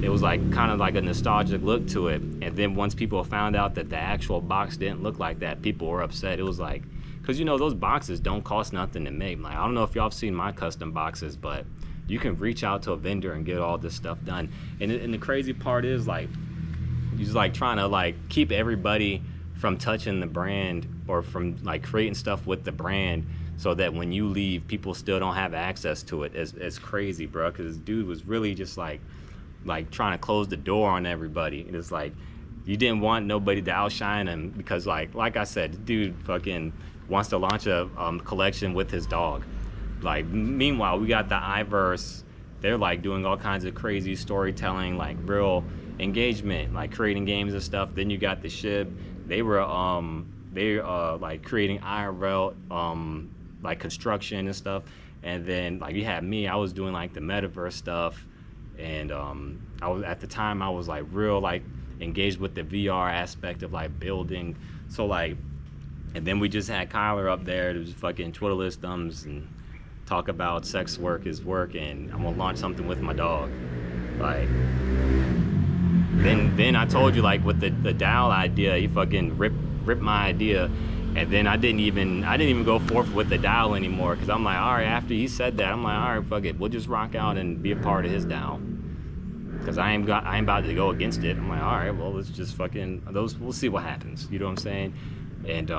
it was like kind of like a nostalgic look to it. And then once people found out that the actual box didn't look like that, people were upset. It was like, because, you know, those boxes don't cost nothing to make. Like, I don't know if y'all have seen my custom boxes, but you can reach out to a vendor and get all this stuff done. And the crazy part is, like, you're just like trying to like keep everybody from touching the brand or from like creating stuff with the brand, so that when you leave, people still don't have access to it. It's crazy, bro, because this dude was really just like trying to close the door on everybody. And it's like, you didn't want nobody to outshine him because, like I said, the dude fucking wants to launch a collection with his dog. Like, meanwhile, we got the Iverse. They're like doing all kinds of crazy storytelling, like real engagement, like creating games and stuff. Then you got the Shib. They were like creating IRL like construction and stuff. And then like you had me, I was doing like the metaverse stuff. And I was, at the time, I was like real like engaged with the VR aspect of like building. So like, and then we just had Kyler up there to just fucking twiddle his thumbs and talk about sex work is work, and I'm gonna launch something with my dog. Like, then I told you, like, with the DAO idea, he fucking ripped my idea, and then I didn't even go forth with the DAO anymore, because I'm like, all right, after he said that, I'm like, all right, fuck it, we'll just rock out and be a part of his DAO, because I ain't about to go against it. I'm like, all right, well, let's just fucking we'll see what happens. You know what I'm saying? And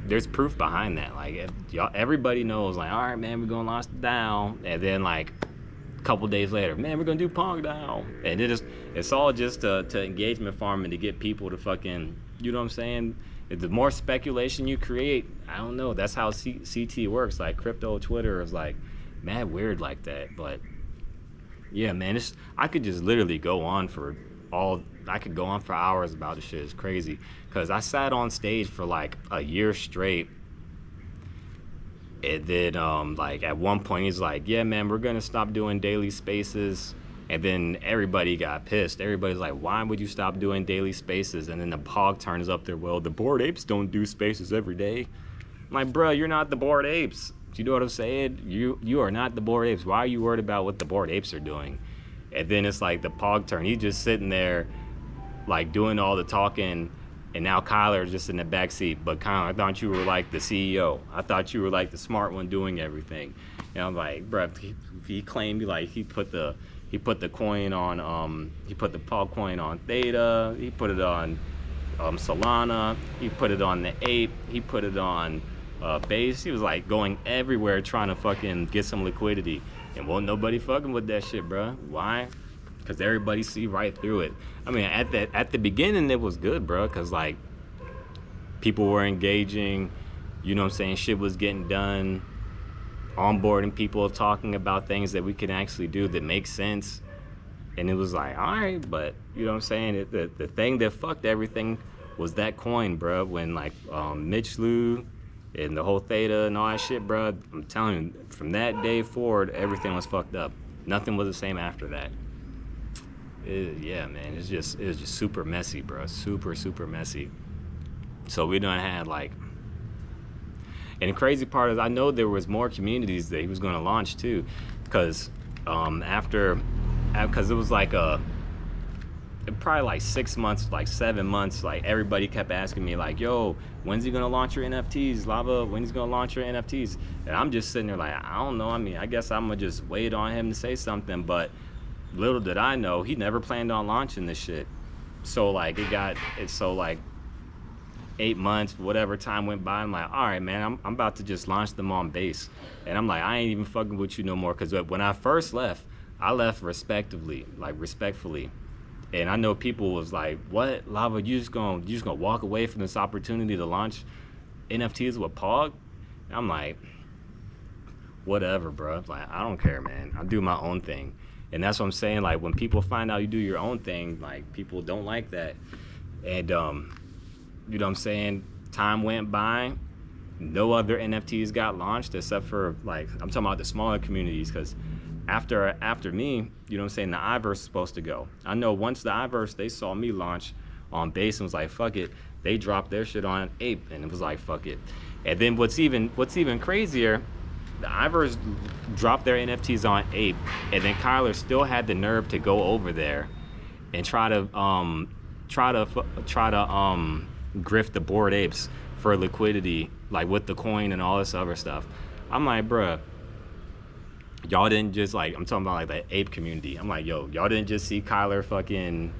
there's proof behind that. Like, everybody knows, like, all right, man, we're gonna launch the DAO, and then like a couple days later, man, we're gonna do POG DAO, and it's all just to engagement farming to get people to fucking, you know what I'm saying? The more speculation you create, I don't know, that's how CT works. Like, crypto Twitter is like mad weird like that. But yeah, man, I could just literally go on for I could go on for hours about this shit. It's crazy. Because I sat on stage for like a year straight. And then, like, at one point, he's like, yeah, man, we're going to stop doing daily spaces. And then everybody got pissed. Everybody's like, why would you stop doing daily spaces? And then the POG turns up there, well, the Bored Apes don't do spaces every day. I'm like, bro, you're not the Bored Apes. Do you know what I'm saying? You are not the Bored Apes. Why are you worried about what the Bored Apes are doing? And then it's like the POG turn. He's just sitting there, like, doing all the talking. And now Kyler's just in the back seat. But Kyler, I thought you were like the CEO. I thought you were like the smart one doing everything. And I'm like, bro, he claimed like he put the coin on he put the POG coin on Theta. He put it on Solana. He put it on the Ape. He put it on Base. He was like going everywhere trying to fucking get some liquidity. And won't nobody fucking with that shit, bro. Why? Because everybody see right through it. I mean, at the beginning, it was good, bro, because, like, people were engaging, you know what I'm saying, shit was getting done, onboarding people, talking about things that we can actually do that make sense. And it was like, all right, but, you know what I'm saying, the thing that fucked everything was that coin, bro, when, like, Mitch Liu and the whole Theta and all that shit, bro, I'm telling you, from that day forward, everything was fucked up. Nothing was the same after that. Yeah, man, it was just super messy, bro. Super messy. So we done had like, and the crazy part is I know there was more communities that he was going to launch too, because because it was like probably like 6 months, like 7 months, like everybody kept asking me like, yo, when's he gonna launch your NFTs, Lava? When's he gonna launch your NFTs? And I'm just sitting there like, I don't know. I mean, I guess I'm gonna just wait on him to say something, but little did I know, he never planned on launching this shit. So like it's so like 8 months, whatever time went by, I'm like, all right, man, I'm about to just launch them on Base. And I'm like, I ain't even fucking with you no more. Because when I first left, I left respectfully. And I know people was like, what, Lava, you just gonna walk away from this opportunity to launch NFTs with POG? And I'm like, whatever, bro. Like, I don't care, man. I do my own thing. And that's what I'm saying, like, when people find out you do your own thing, like, people don't like that. And, you know what I'm saying, time went by, no other NFTs got launched except for, like, I'm talking about the smaller communities, because after me, you know what I'm saying, the Iverse is supposed to go. I know once the Iverse, they saw me launch on Base and was like, fuck it, they dropped their shit on Ape, and it was like, fuck it. And then what's even crazier, the Ivers dropped their NFTs on Ape, and then Kyler still had the nerve to go over there and try to grift the Bored Apes for liquidity, like with the coin and all this other stuff. I'm like, bruh, y'all didn't just, like, I'm talking about like the ape community. I'm like, yo, y'all didn't just see Kyler fucking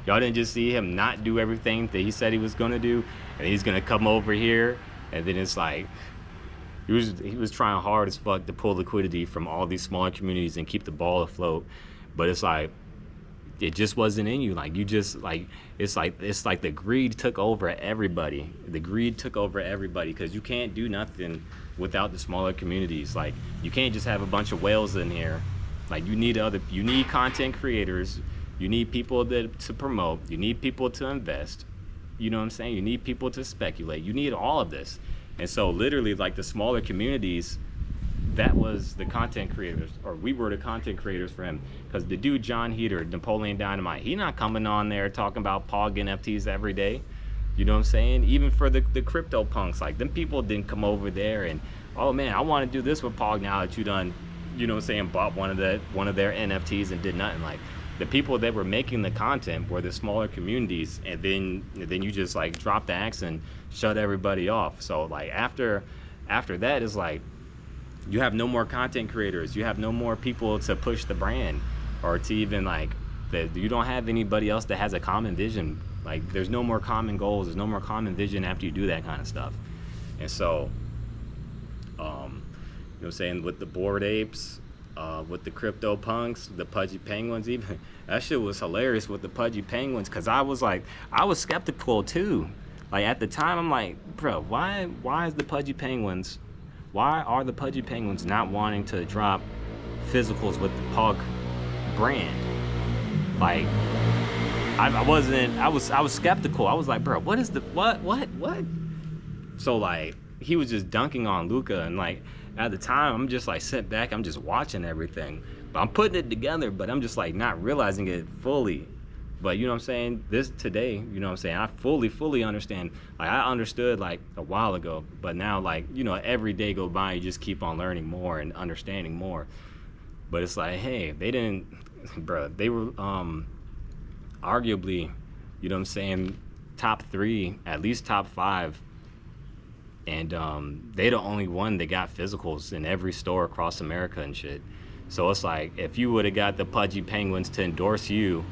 y'all didn't just see him not do everything that he said he was gonna do, and he's gonna come over here, and then it's like, he was trying hard as fuck to pull liquidity from all these smaller communities and keep the ball afloat, but it's like, it just wasn't in you. Like, you just, like, it's like the greed took over everybody. The greed took over everybody, because you can't do nothing without the smaller communities. Like, you can't just have a bunch of whales in here. Like, you need content creators, you need people to promote, you need people to invest, you know what I'm saying? You need people to speculate, you need all of this. And so literally, like, the smaller communities, that was the content creators, or we were the content creators for him. Because the dude John Heater, Napoleon Dynamite, he not coming on there talking about POG NFTs every day. You know what I'm saying? Even for the crypto punks, like, them people didn't come over there and, oh man, I want to do this with POG now that you done, you know what I'm saying, bought one of their NFTs and did nothing. Like, the people that were making the content were the smaller communities, and then you just, like, drop the axe and shut everybody off. So, like, after that, it's like, you have no more content creators, you have no more people to push the brand, or to even, like, you don't have anybody else that has a common vision. Like, there's no more common goals, there's no more common vision after you do that kind of stuff. And so, you know what I'm saying, with the Bored Apes, with the crypto punks, the pudgy penguins, even that shit was hilarious with the pudgy penguins, because I was skeptical too. Like, at the time, I'm like, bro, why are the pudgy penguins not wanting to drop physicals with the POG brand? Like, I was skeptical. I was like, bro, what is the what? So like, he was just dunking on Luka, and like at the time I'm just like sitting back, I'm just watching everything, but I'm putting it together, but I'm just like not realizing it fully. But you know what I'm saying, this today, you know what I'm saying, I fully understand. Like, I understood like a while ago, but now, like, you know, every day go by, you just keep on learning more and understanding more. But it's like, hey, they didn't bro, they were arguably, you know what I'm saying, top 3, at least top 5. And they the only one that got physicals in every store across America and shit. So it's like, if you would have got the Pudgy Penguins to endorse you,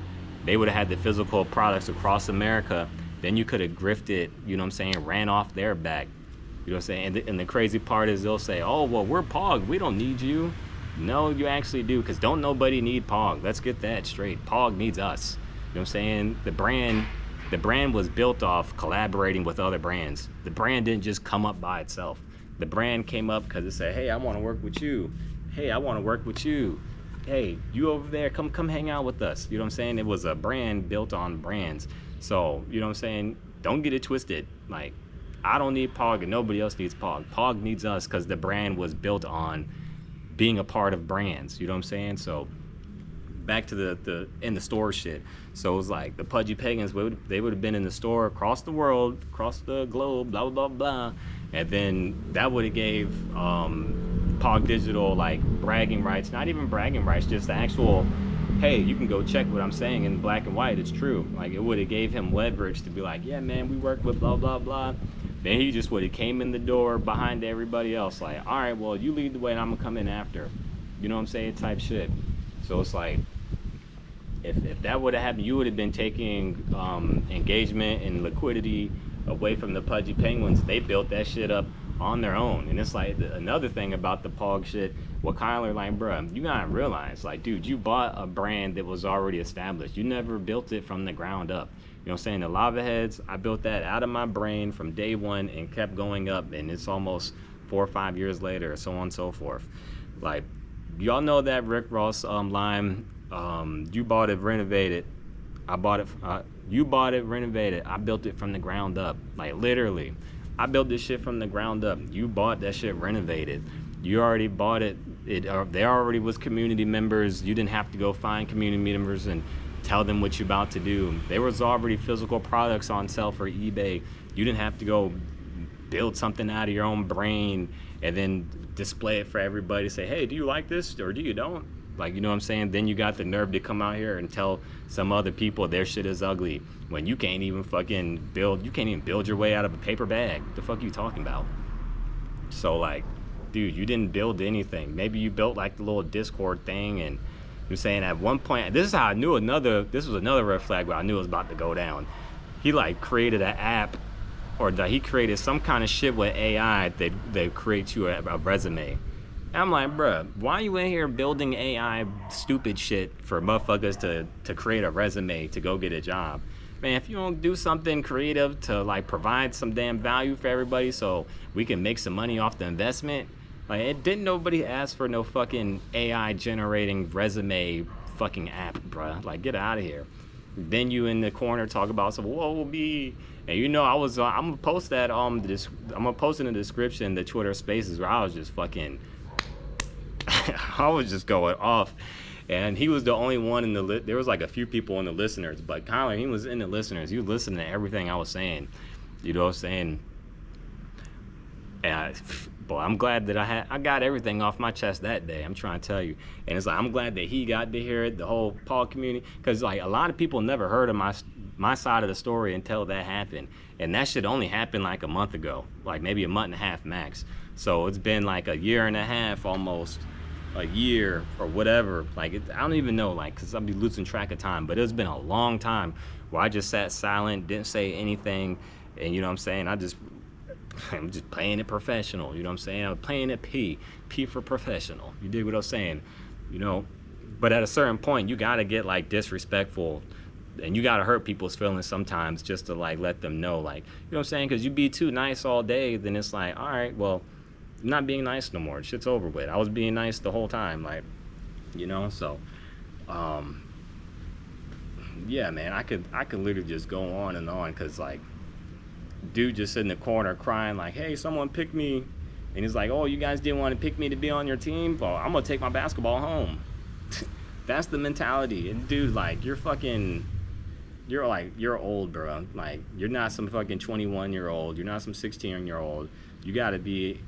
they would have had the physical products across America. Then you could have grifted, you know what I'm saying, ran off their back. You know what I'm saying? And the crazy part is they'll say, oh, well, we're POG, we don't need you. No, you actually do, because don't nobody need POG. Let's get that straight. POG needs us. You know what I'm saying? The brand was built off collaborating with other brands. The brand didn't just come up by itself. The brand came up because it said, hey, I want to work with you. Hey, I want to work with you. Hey, you over there, come hang out with us. You know what I'm saying? It was a brand built on brands. So, you know what I'm saying? Don't get it twisted. Like, I don't need POG and nobody else needs POG. POG needs us because the brand was built on being a part of brands. You know what I'm saying? So back to the in the store shit. So it was like the Pudgy Pagans, they would have been in the store across the world, across the globe, blah blah blah, and then that would have gave POG Digital like bragging rights, not even bragging rights, just the actual, hey, you can go check what I'm saying in black and white, it's true. Like, it would have gave him leverage to be like, yeah man, we work with blah blah blah. Then he just would have came in the door behind everybody else, like, all right, well, you lead the way and I'm gonna come in after. You know what I'm saying? Type shit. So it's like, if that would have happened, you would have been taking engagement and liquidity away from the Pudgy Penguins. They built that shit up on their own. And it's like, another thing about the POG shit, what Kyler, like, bruh, you gotta realize, like, dude, you bought a brand that was already established. You never built it from the ground up. You know what I'm saying? The Lava Heads, I built that out of my brain from day one and kept going up, and it's almost 4 or 5 years later, so on and so forth. Like, y'all know that Rick Ross line, you bought it renovated, I bought it, you bought it renovated, I built it from the ground up. Like, literally, I built this shit from the ground up. You bought that shit renovated. You already bought it. There already was community members. You didn't have to go find community members and tell them what you're about to do. There was already physical products on sale for eBay. You didn't have to go build something out of your own brain and then display it for everybody to say, hey, do you like this or do you don't? Like, you know what I'm saying? Then you got the nerve to come out here and tell some other people their shit is ugly when you can't even fucking build, you can't even build your way out of a paper bag. What the fuck are you talking about? So like, dude, you didn't build anything. Maybe you built like the little Discord thing, and I'm saying at one point, this is how I knew this was another red flag where I knew it was about to go down. He like created an app, or he created some kind of shit with AI that creates you a resume. And I'm like, bruh, why are you in here building AI stupid shit for motherfuckers to create a resume to go get a job? Man, if you don't do something creative to like provide some damn value for everybody so we can make some money off the investment, like, didn't nobody ask for no fucking AI generating resume fucking app, bruh. Like, get out of here. Then you in the corner talk about some whoa be, and you know I'm gonna post that I'm gonna post in the description the Twitter Spaces where I was just fucking I was just going off, and he was the only one in the there was like a few people in the listeners, but Kyler, he was in the listeners. He was listening to everything I was saying. You know what I'm saying? And boy, I'm glad that I got everything off my chest that day. I'm trying to tell you. And it's like, I'm glad that he got to hear it, the whole POG community, because like a lot of people never heard of my side of the story until that happened. And that shit only happened like a month ago, like maybe a month and a half max. So it's been like a year and a half, almost a year or whatever. Like, I don't even know, like, because I'll be losing track of time, but it's been a long time where I just sat silent, didn't say anything. And you know what I'm saying? I'm just playing it professional. You know what I'm saying? I'm playing it P for professional. You dig what I'm saying? You know, but at a certain point, you got to get like disrespectful, and you got to hurt people's feelings sometimes just to like let them know, like, you know what I'm saying? Because you be too nice all day, then it's like, all right, well, I'm not being nice no more. Shit's over with. I was being nice the whole time, like, you know. So yeah, man, I could literally just go on because like dude just sit in the corner crying like, hey, someone pick me. And he's like, oh, you guys didn't want to pick me to be on your team? Well, I'm going to take my basketball home. That's the mentality. And dude, like, you're old, bro. Like, you're not some fucking 21-year-old. You're not some 16-year-old. You got to be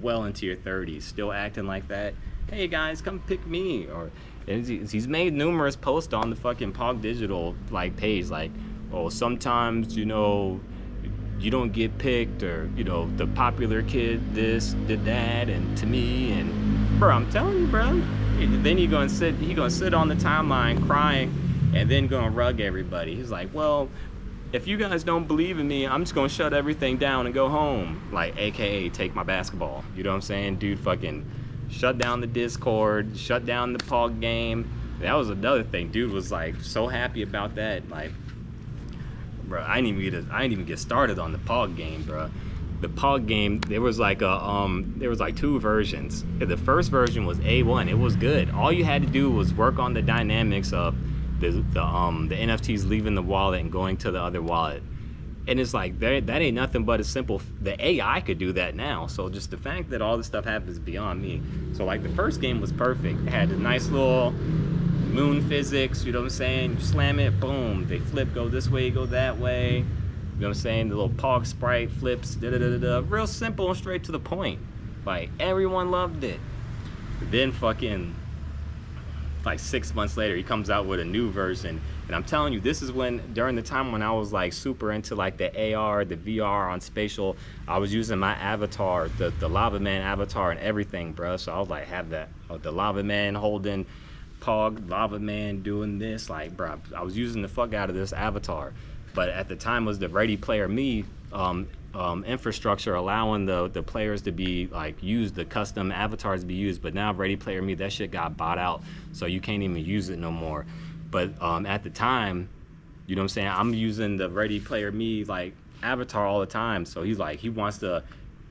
well into your 30s still acting like that. Hey, guys, come pick me. Or and he's made numerous posts on the fucking POG Digital, like, page. Like, oh, sometimes, you know, you don't get picked, or you know, the popular kid this did that and to me. And bro, I'm telling you, bro, then he gonna sit on the timeline crying and then gonna rug everybody. He's like, well, if you guys don't believe in me, I'm just gonna shut everything down and go home, like aka take my basketball. You know what I'm saying? Dude fucking shut down the Discord, shut down the POG game. That was another thing. Dude was like so happy about that. Like, bro, I didn't even get started on the POG game, bro. The POG game, there was like two versions. The first version was A1. It was good. All you had to do was work on the dynamics of the NFTs leaving the wallet and going to the other wallet. And it's like that ain't nothing but a simple. The AI could do that now. So just the fact that all this stuff happens beyond me. So like the first game was perfect. It had a nice little moon physics, you know what I'm saying? You slam it, boom, they flip, go this way, go that way. You know what I'm saying? The little POG sprite flips, da-da-da-da-da. Real simple and straight to the point. Like, everyone loved it. But then fucking, like 6 months later, he comes out with a new version. And I'm telling you, this is during the time when I was like super into like the AR, the VR on spatial, I was using my avatar, the Lava Man avatar and everything, bro. So I was like, have that, the Lava Man holding POG, Lava Man doing this, like, bro, I was using the fuck out of this avatar. But at the time was the Ready Player Me infrastructure allowing the players to be like used, the custom avatars to be used. But now Ready Player Me, that shit got bought out, so you can't even use it no more. But at the time, you know what I'm saying, I'm using the Ready Player Me like avatar all the time. So he's like, he wants to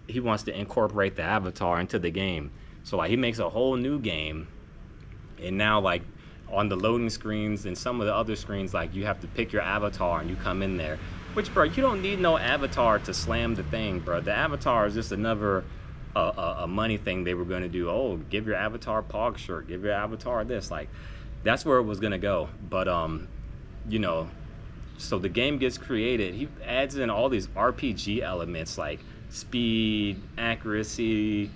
incorporate the avatar into the game. So like he makes a whole new game. And now, like, on the loading screens and some of the other screens, like, you have to pick your avatar and you come in there. Which, bro, you don't need no avatar to slam the thing, bro. The avatar is just another a money thing they were going to do. Oh, give your avatar POG shirt, give your avatar this. Like, that's where it was going to go. But, you know, so the game gets created. He adds in all these RPG elements like speed, accuracy,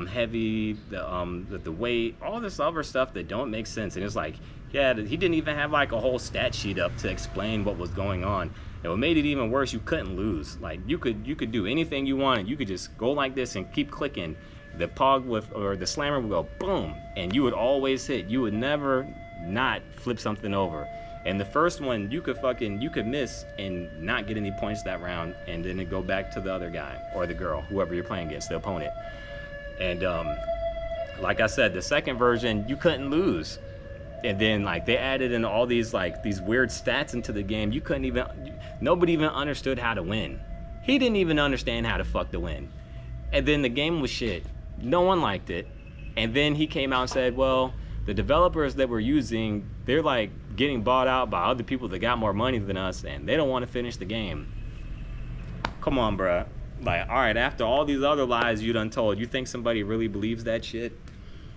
heavy, the weight, all this other stuff that don't make sense. And it's like, yeah, he didn't even have like a whole stat sheet up to explain what was going on. And what made it even worse, you couldn't lose. Like you could do anything you wanted. You could just go like this and keep clicking. The POG or the slammer would go boom, and you would always hit. You would never not flip something over. And the first one, you could miss and not get any points that round, and then it go back to the other guy or the girl, whoever you're playing against, the opponent. And like I said, the second version, you couldn't lose. And then like they added in all these weird stats into the game. Nobody even understood how to win. He didn't even understand how to fuck to win. And then the game was shit. No one liked it. And then he came out and said, well, the developers that we're using, they're like getting bought out by other people that got more money than us, and they don't want to finish the game. Come on, bruh. Like, all right, after all these other lies you done told, you think somebody really believes that shit?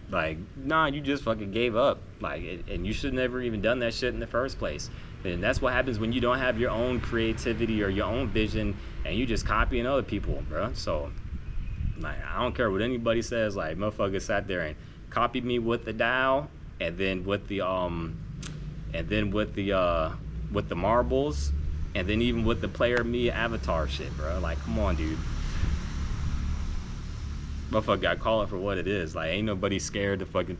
Like, nah, you just fucking gave up. Like, and you should never even done that shit in the first place. And that's what happens when you don't have your own creativity or your own vision, and you just copying other people, bro. So, like, I don't care what anybody says. Like, motherfuckers sat there and copied me with the Dow, and then with the marbles, and then even with the player me avatar shit, bro. Like, come on, dude. Motherfucker got call it for what it is. Like, ain't nobody scared to fucking.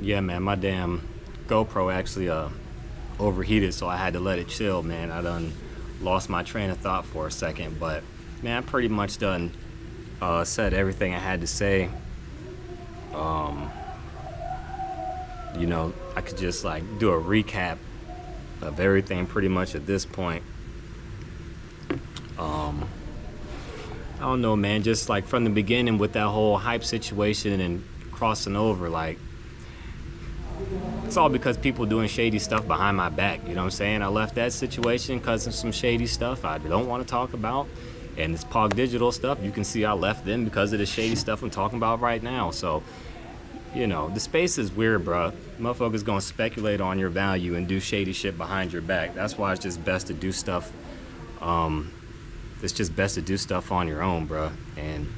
Yeah, man, my damn GoPro actually overheated, so I had to let it chill, man. I done lost my train of thought for a second, but man, I pretty much done said everything I had to say. You know, I could just like do a recap of everything pretty much at this point. I don't know, man, just like from the beginning with that whole hype situation and crossing over, like, it's all because people doing shady stuff behind my back. You know what I'm saying? I left that situation because of some shady stuff I don't want to talk about. And this POG Digital stuff, you can see I left them because of the shady stuff I'm talking about right now. So, you know, the space is weird, bro. Motherfuckers gonna speculate on your value and do shady shit behind your back. That's why it's just best to do stuff. It's just best to do stuff on your own, bro. And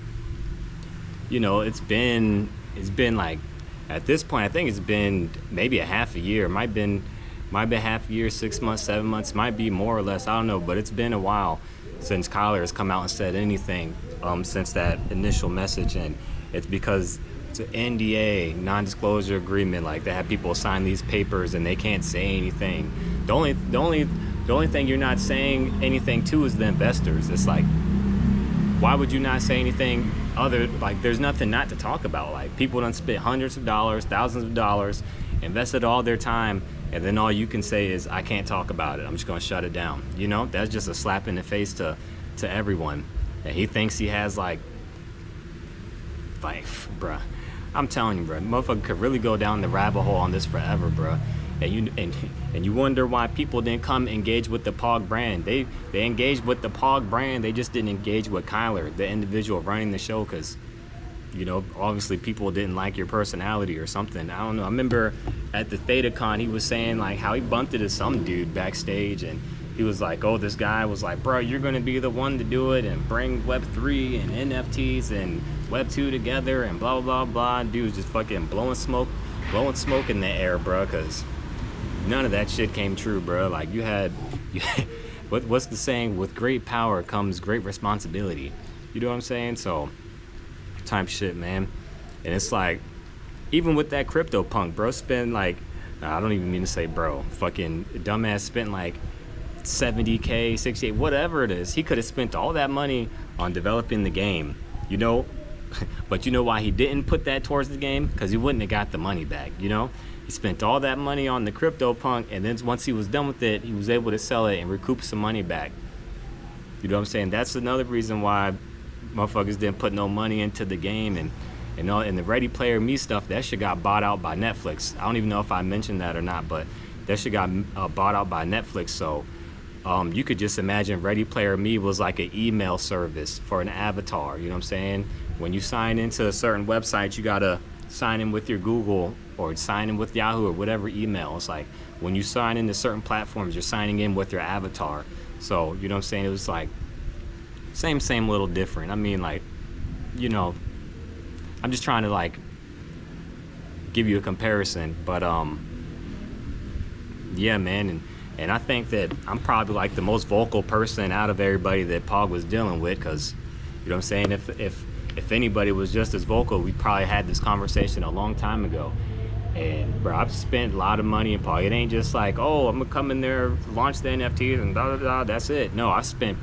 you know, it's been like, at this point, I think it's been maybe a half a year. Might be half a year, 6 months, 7 months. Might be more or less. I don't know. But it's been a while since Kyler has come out and said anything since that initial message, and it's because it's an NDA, non-disclosure agreement. Like, they have people sign these papers and they can't say anything. The only thing you're not saying anything to is the investors. It's like, why would you not say anything other, like, there's nothing not to talk about. Like, people done spent hundreds of dollars, thousands of dollars, invested all their time, and then all you can say is, I can't talk about it, I'm just gonna shut it down. You know, that's just a slap in the face to everyone. And he thinks he has like, bruh, I'm telling you, bruh, motherfucker could really go down the rabbit hole on this forever, bruh. And you wonder why people didn't come engage with the POG brand. They engaged with the POG brand. They just didn't engage with Kyler, the individual running the show, because, you know, obviously people didn't like your personality or something. I don't know. I remember at the ThetaCon, he was saying like how he bumped into some dude backstage, and he was like, oh, this guy was like, bro, you're gonna be the one to do it and bring Web3 and NFTs and Web2 together and blah blah blah. Dude was just fucking blowing smoke in the air, bro, because none of that shit came true, bro. Like, you had what's the saying? With great power comes great responsibility. You know what I'm saying? So, type shit, man. And it's like, even with that crypto punk, bro, spent like, I don't even mean to say bro, fucking dumbass spent like 70K, 68, whatever it is. He could have spent all that money on developing the game, you know? But you know why he didn't put that towards the game? Because he wouldn't have got the money back, you know? He spent all that money on the crypto punk, and then once he was done with it, he was able to sell it and recoup some money back. You know what I'm saying? That's another reason why motherfuckers didn't put no money into the game. And the Ready Player Me stuff, that shit got bought out by Netflix. I don't even know if I mentioned that or not, but that shit got bought out by Netflix. So you could just imagine Ready Player Me was like an email service for an avatar. You know what I'm saying? When you sign into a certain website, you gotta sign in with your Google or sign in with Yahoo or whatever email. It's like, when you sign into certain platforms, you're signing in with your avatar. So, you know what I'm saying? It was like, same, little different. I mean, like, you know, I'm just trying to like give you a comparison, but yeah, man. And I think that I'm probably like the most vocal person out of everybody that POG was dealing with, because, you know what I'm saying, if anybody was just as vocal, we probably had this conversation a long time ago. And bro, I've spent a lot of money in POG. It ain't just like, oh, I'm gonna come in there, launch the NFTs and blah blah blah, that's it. No, I've spent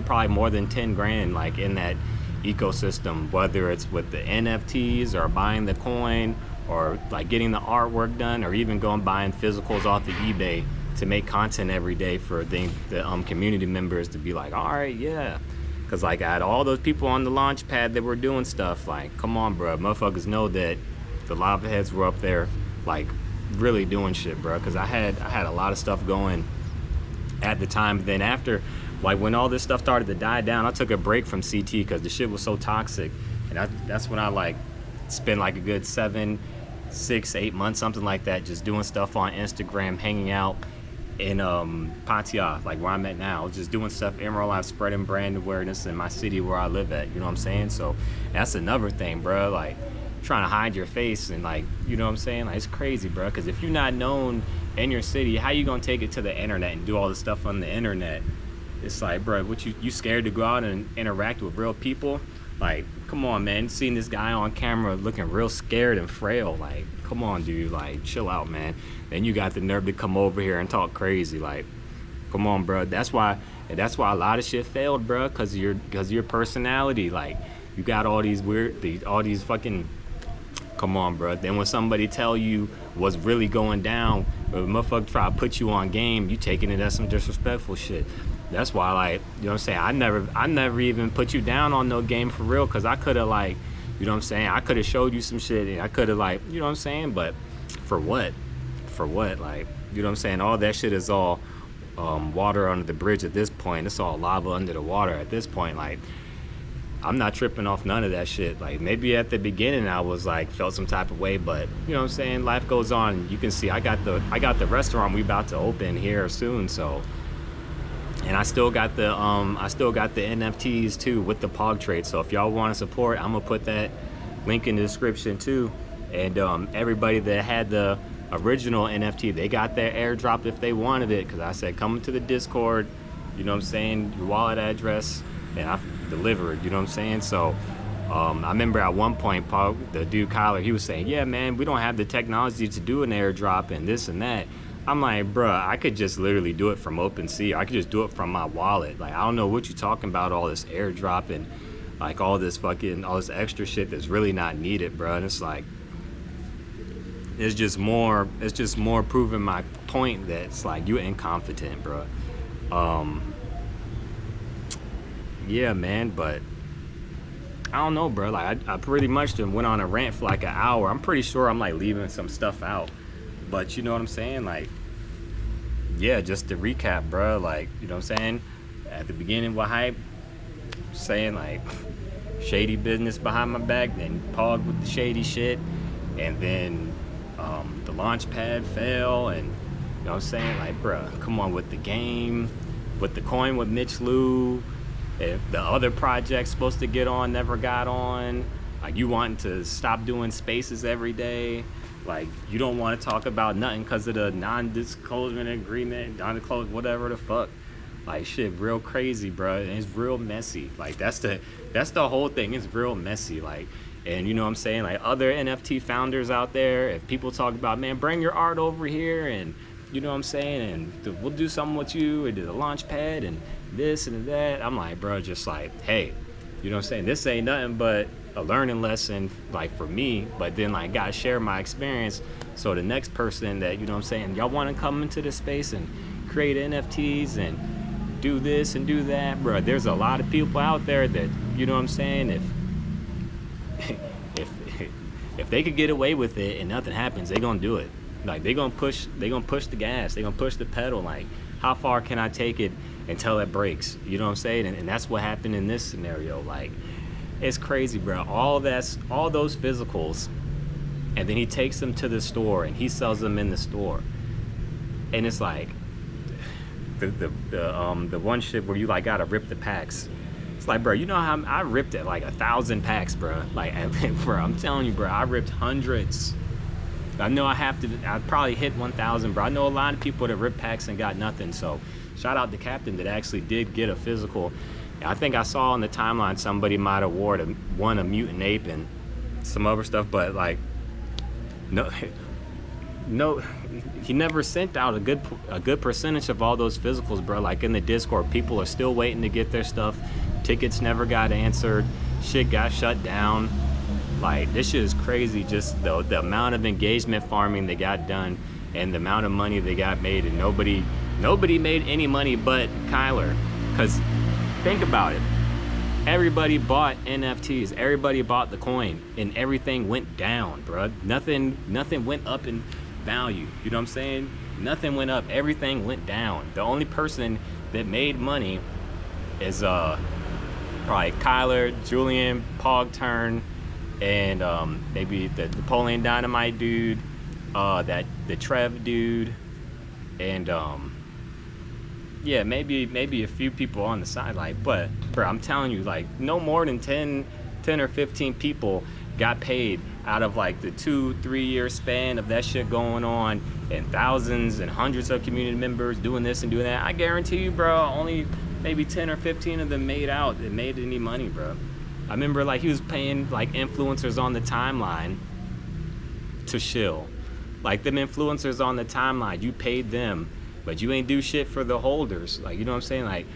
probably more than 10 grand like in that ecosystem, whether it's with the NFTs or buying the coin or like getting the artwork done, or even going buying physicals off the eBay to make content every day for the community members to be like, all right, yeah. Because like, I had all those people on the launch pad that were doing stuff. Like, come on, bro, motherfuckers know that the lava heads were up there like really doing shit, bro. Because I had a lot of stuff going at the time. Then after, like, when all this stuff started to die down, I took a break from CT because the shit was so toxic. And that's when I like spent like a good 7, 6, 8 months, something like that, just doing stuff on Instagram, hanging out in Pattaya, like where I'm at now, just doing stuff in real life, spreading brand awareness in my city where I live at. You know what I'm saying? So that's another thing, bro. Like, trying to hide your face and like, you know what I'm saying? Like, it's crazy, bro. Because if you're not known in your city, how you gonna take it to the internet and do all this stuff on the internet? It's like, bro, what you scared to go out and interact with real people? Like, come on, man. Seeing this guy on camera looking real scared and frail, like, come on, dude, like, chill out, man. Then you got the nerve to come over here and talk crazy, like, come on, bro. That's why a lot of shit failed, bro, because of your personality. Like, you got all these fucking, come on, bro. Then when somebody tell you what's really going down, or a motherfucker try to put you on game, you taking it as some disrespectful shit. That's why, like, you know what I'm saying, I never even put you down on no game for real, because I could have, like, You know what I'm saying? I could have showed you some shit, and I could have, like, you know what I'm saying? But for what? For what? Like, you know what I'm saying? All that shit is all water under the bridge at this point. It's all lava under the water at this point. Like, I'm not tripping off none of that shit. Like, maybe at the beginning I was like, felt some type of way, but you know what I'm saying? Life goes on. You can see I got the restaurant we about to open here soon, so. And I still got the NFTs too with the POG trade. So if y'all want to support, I'm gonna put that link in the description too. And everybody that had the original NFT, they got their airdrop if they wanted it, because I said come to the Discord, you know what I'm saying, your wallet address, and I delivered, you know what I'm saying. So I remember at one point, Paul, the dude Kyler, he was saying, yeah man, we don't have the technology to do an airdrop and this and that. I'm like, bruh, I could just literally do it from OpenSea. I could just do it from my wallet. Like, I don't know what you're talking about, all this airdrop and like all this extra shit that's really not needed, bruh. And it's like, it's just more proving my point that it's like, you're incompetent, bruh. Yeah, man, but I don't know, bro. Like, I pretty much just went on a rant for like an hour. I'm pretty sure I'm like leaving some stuff out. But you know what I'm saying? Like, yeah, just to recap, bro. Like, you know what I'm saying? At the beginning with hype, saying like shady business behind my back, then POG with the shady shit, and then the launch pad fell, and you know what I'm saying? Like, bro, come on with the game, with the coin with Mitch Lou. If the other project's supposed to get on never got on, like you wanting to stop doing spaces every day. Like, you don't want to talk about nothing because of the non-disclosure agreement, non-disclosure, whatever the fuck. Like, shit, real crazy, bro. And it's real messy. Like, that's the whole thing. It's real messy. Like, and you know what I'm saying? Like, other NFT founders out there, if people talk about, man, bring your art over here, and you know what I'm saying? And we'll do something with you, and do the launch pad, and this and that. I'm like, bro, just like, hey, you know what I'm saying? This ain't nothing but a learning lesson, like, for me, but then like gotta share my experience so the next person that, you know what I'm saying, y'all want to come into this space and create NFTs and do this and do that, bro. There's a lot of people out there that, you know what I'm saying, if they could get away with it and nothing happens, they gonna do it. Like, they gonna push the gas, they gonna push the pedal. Like, how far can I take it until it breaks? You know what I'm saying? And that's what happened in this scenario. Like, it's crazy, bro. All those physicals, and then he takes them to the store and he sells them in the store. And it's like the one shit where you like gotta rip the packs. It's like, bro, you know how I ripped it like 1,000 packs, bro. Like, bro, I'm telling you, bro, I ripped hundreds. I know I probably hit 1,000, bro. I know a lot of people that ripped packs and got nothing. So shout out to Captain that actually did get a physical. I think I saw on the timeline somebody might have won a mutant ape and some other stuff, but like, no, he never sent out a good percentage of all those physicals, bro. Like, in the Discord, people are still waiting to get their stuff. Tickets never got answered. Shit got shut down. Like, this shit is crazy. Just the amount of engagement farming they got done and the amount of money they got made, and nobody made any money but Kyler. Cause think about it. Everybody bought NFTs. Everybody bought the coin, and everything went down, bro. Nothing went up in value. You know what I'm saying? Nothing went up. Everything went down. The only person that made money is probably Kyler, Julian, POG Turn, and maybe the Napoleon Dynamite dude, the Trev dude, and yeah, maybe a few people on the side. Like, but bro, I'm telling you, like, no more than 10 or 15 people got paid out of like the 2-3 year span of that shit going on, and thousands and hundreds of community members doing this and doing that. I guarantee you, bro, only maybe 10 or 15 of them made any money, bro. I remember, like, he was paying like influencers on the timeline to shill. Like, them influencers on the timeline, you paid them, but you ain't do shit for the holders. Like, you know what I'm saying? Like,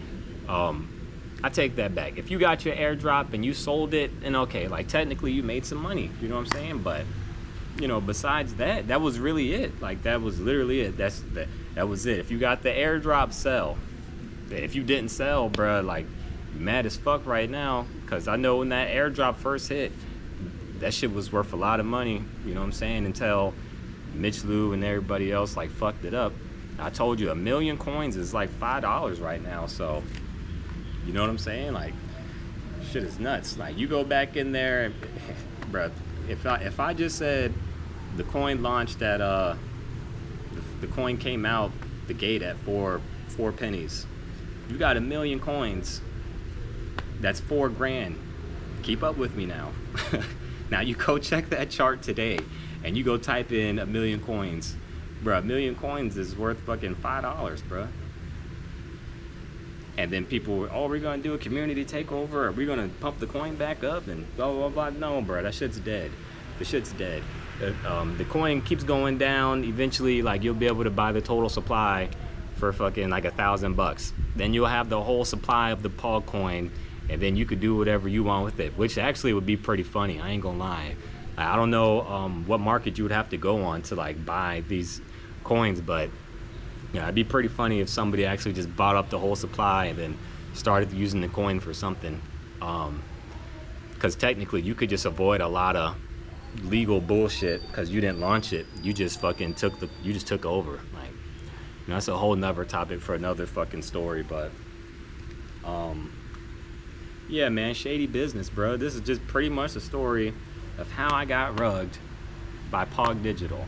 I take that back. If you got your airdrop and you sold it, and okay, like, technically you made some money. You know what I'm saying? But, you know, besides that, that was really it. Like, that was literally it. That was it. If you got the airdrop, sell. If you didn't sell, bruh, like, you mad as fuck right now. Because I know when that airdrop first hit, that shit was worth a lot of money, you know what I'm saying, until Mitch Lou and everybody else like fucked it up. I told you 1 million coins is like $5 right now, so you know what I'm saying? Like, shit is nuts. Like, you go back in there, and, bruh, if I just said the coin launched at the coin came out the gate at four pennies, you got 1 million coins. That's $4,000. Keep up with me now. Now you go check that chart today, and you go type in 1 million coins, bro. 1 million coins is worth fucking $5, bro. And then people, oh, we're gonna do a community takeover, or we're gonna pump the coin back up, and blah blah blah. No, bro, that shit's dead. The shit's dead. The coin keeps going down. Eventually, like, you'll be able to buy the total supply for fucking like $1,000. Then you'll have the whole supply of the POG coin, and then you could do whatever you want with it, which actually would be pretty funny. I ain't gonna lie. I don't know what market you would have to go on to like buy these coins, but yeah, it'd be pretty funny if somebody actually just bought up the whole supply and then started using the coin for something. Because technically, you could just avoid a lot of legal bullshit because you didn't launch it. You just fucking took over. Like, you know, that's a whole nother topic for another fucking story. But yeah, man, shady business, bro. This is just pretty much the story of how I got rugged by POG Digital.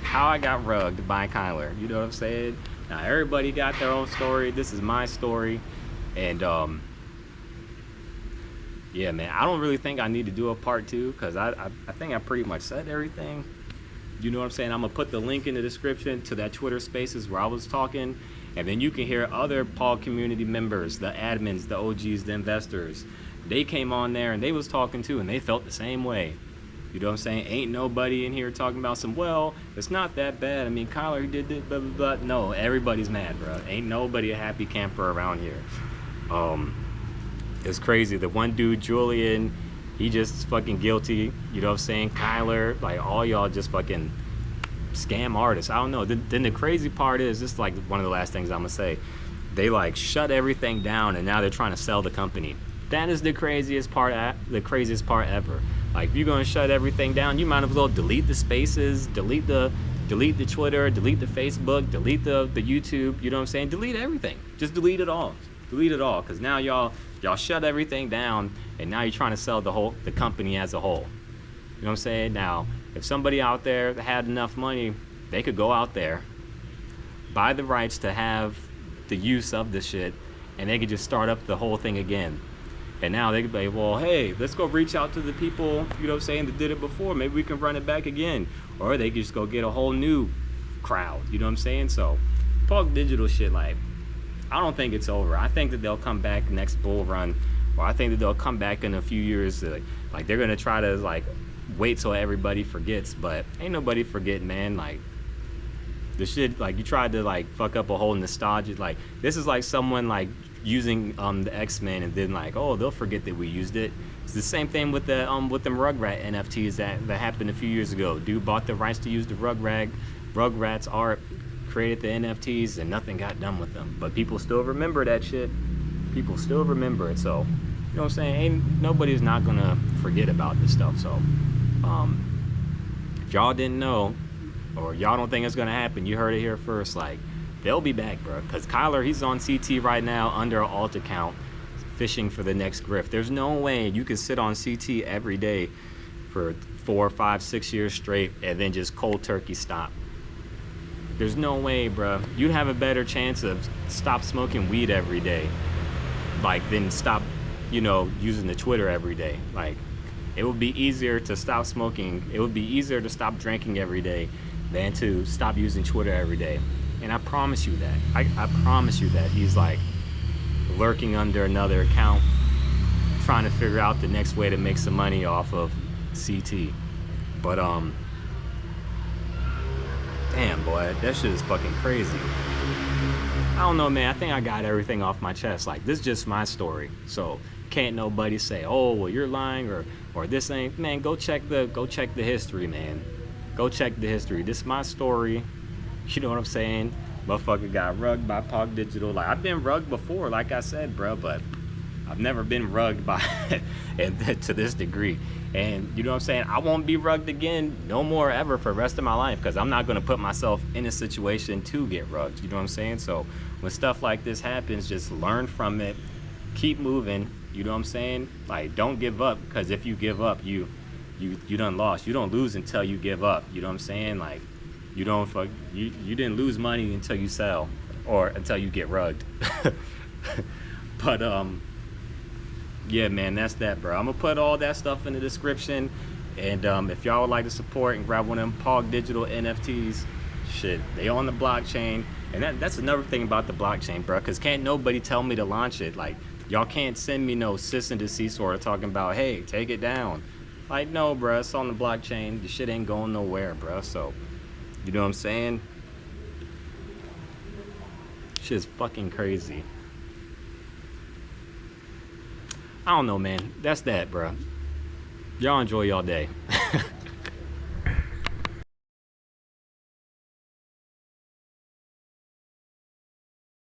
How I got rugged by Kyler. You know what I'm saying? Now, everybody got their own story. This is my story. And yeah, man, I don't really think I need to do a part 2 because I think I pretty much said everything. You know what I'm saying? I'm gonna put the link in the description to that Twitter Spaces where I was talking, and then you can hear other POG community members, the admins, the OGs, the investors. They came on there and they was talking too, and they felt the same way. You know what I'm saying? Ain't nobody in here talking about some, well, it's not that bad. I mean, Kyler, he did this, blah, blah, blah. No, everybody's mad, bro. Ain't nobody a happy camper around here. It's crazy. The one dude, Julian, he just fucking guilty. You know what I'm saying? Kyler, like, all y'all just fucking scam artists. I don't know. Then the crazy part is, this is like one of the last things I'm gonna say. They like shut everything down, and now they're trying to sell the company. That is the craziest part ever. Like, if you're gonna shut everything down, you might as well delete the spaces, delete the Twitter, delete the Facebook, delete the YouTube. You know what I'm saying? Delete everything. Just delete it all. Delete it all, because now y'all shut everything down, and now you're trying to sell the company as a whole. You know what I'm saying? Now, if somebody out there had enough money, they could go out there, buy the rights to have the use of the shit, and they could just start up the whole thing again. And now they could be, well, hey, let's go reach out to the people, you know what I'm saying, that did it before. Maybe we can run it back again. Or they could just go get a whole new crowd, you know what I'm saying? So, POG Digital shit, like, I don't think it's over. I think that they'll come back next bull run, or I think that they'll come back in a few years. Like they're gonna try to like wait till everybody forgets, but ain't nobody forgetting, man. Like, the shit, like, you tried to like fuck up a whole nostalgia. Like, this is like someone like using the X-Men and then like, oh, they'll forget that we used it. It's the same thing with the with them Rugrat NFTs that happened a few years ago. Dude bought the rights to use the Rugrats art, created the NFTs, and nothing got done with them. But people still remember that shit. People still remember it. So, you know what I'm saying? Nobody's not gonna forget about this stuff. So, if y'all didn't know, or y'all don't think it's gonna happen, you heard it here first. Like, they'll be back, bro. Cause Kyler, he's on CT right now under an alt account, fishing for the next grift. There's no way you can sit on CT every day for 4, 5, 6 years straight and then just cold turkey stop. There's no way, bro. You'd have a better chance of stop smoking weed every day, like, than stop, you know, using the Twitter every day. Like, it would be easier to stop smoking. It would be easier to stop drinking every day than to stop using Twitter every day. And I promise you that. I promise you that he's like lurking under another account, trying to figure out the next way to make some money off of CT. But damn, boy, that shit is fucking crazy. I don't know, man. I think I got everything off my chest. Like, this is just my story. So can't nobody say, oh, well, you're lying, or this ain't. Man, go check the history, man. Go check the history. This is my story. You know what I'm saying? Motherfucker got rugged by POG Digital. Like, I've been rugged before, like I said, bro, but I've never been rugged by and to this degree. And you know what I'm saying? I won't be rugged again no more ever for the rest of my life, because I'm not going to put myself in a situation to get rugged. You know what I'm saying? So when stuff like this happens, just learn from it, keep moving. You know what I'm saying? Like, don't give up, because if you give up, you done lost. You don't lose until you give up. You know what I'm saying? Like, you didn't lose money until you sell, or until you get rugged. But yeah, man, that's that, bro. I'm gonna put all that stuff in the description, and if y'all would like to support and grab one of them POG Digital NFTs, shit, they on the blockchain. And that's another thing about the blockchain, bro, because can't nobody tell me to launch it. Like, y'all can't send me no cease and desist order talking about, hey, take it down. Like, no, bro, it's on the blockchain. The shit ain't going nowhere, bro. So, you know what I'm saying? Shit's fucking crazy. I don't know, man. That's that, bro. Y'all enjoy y'all day.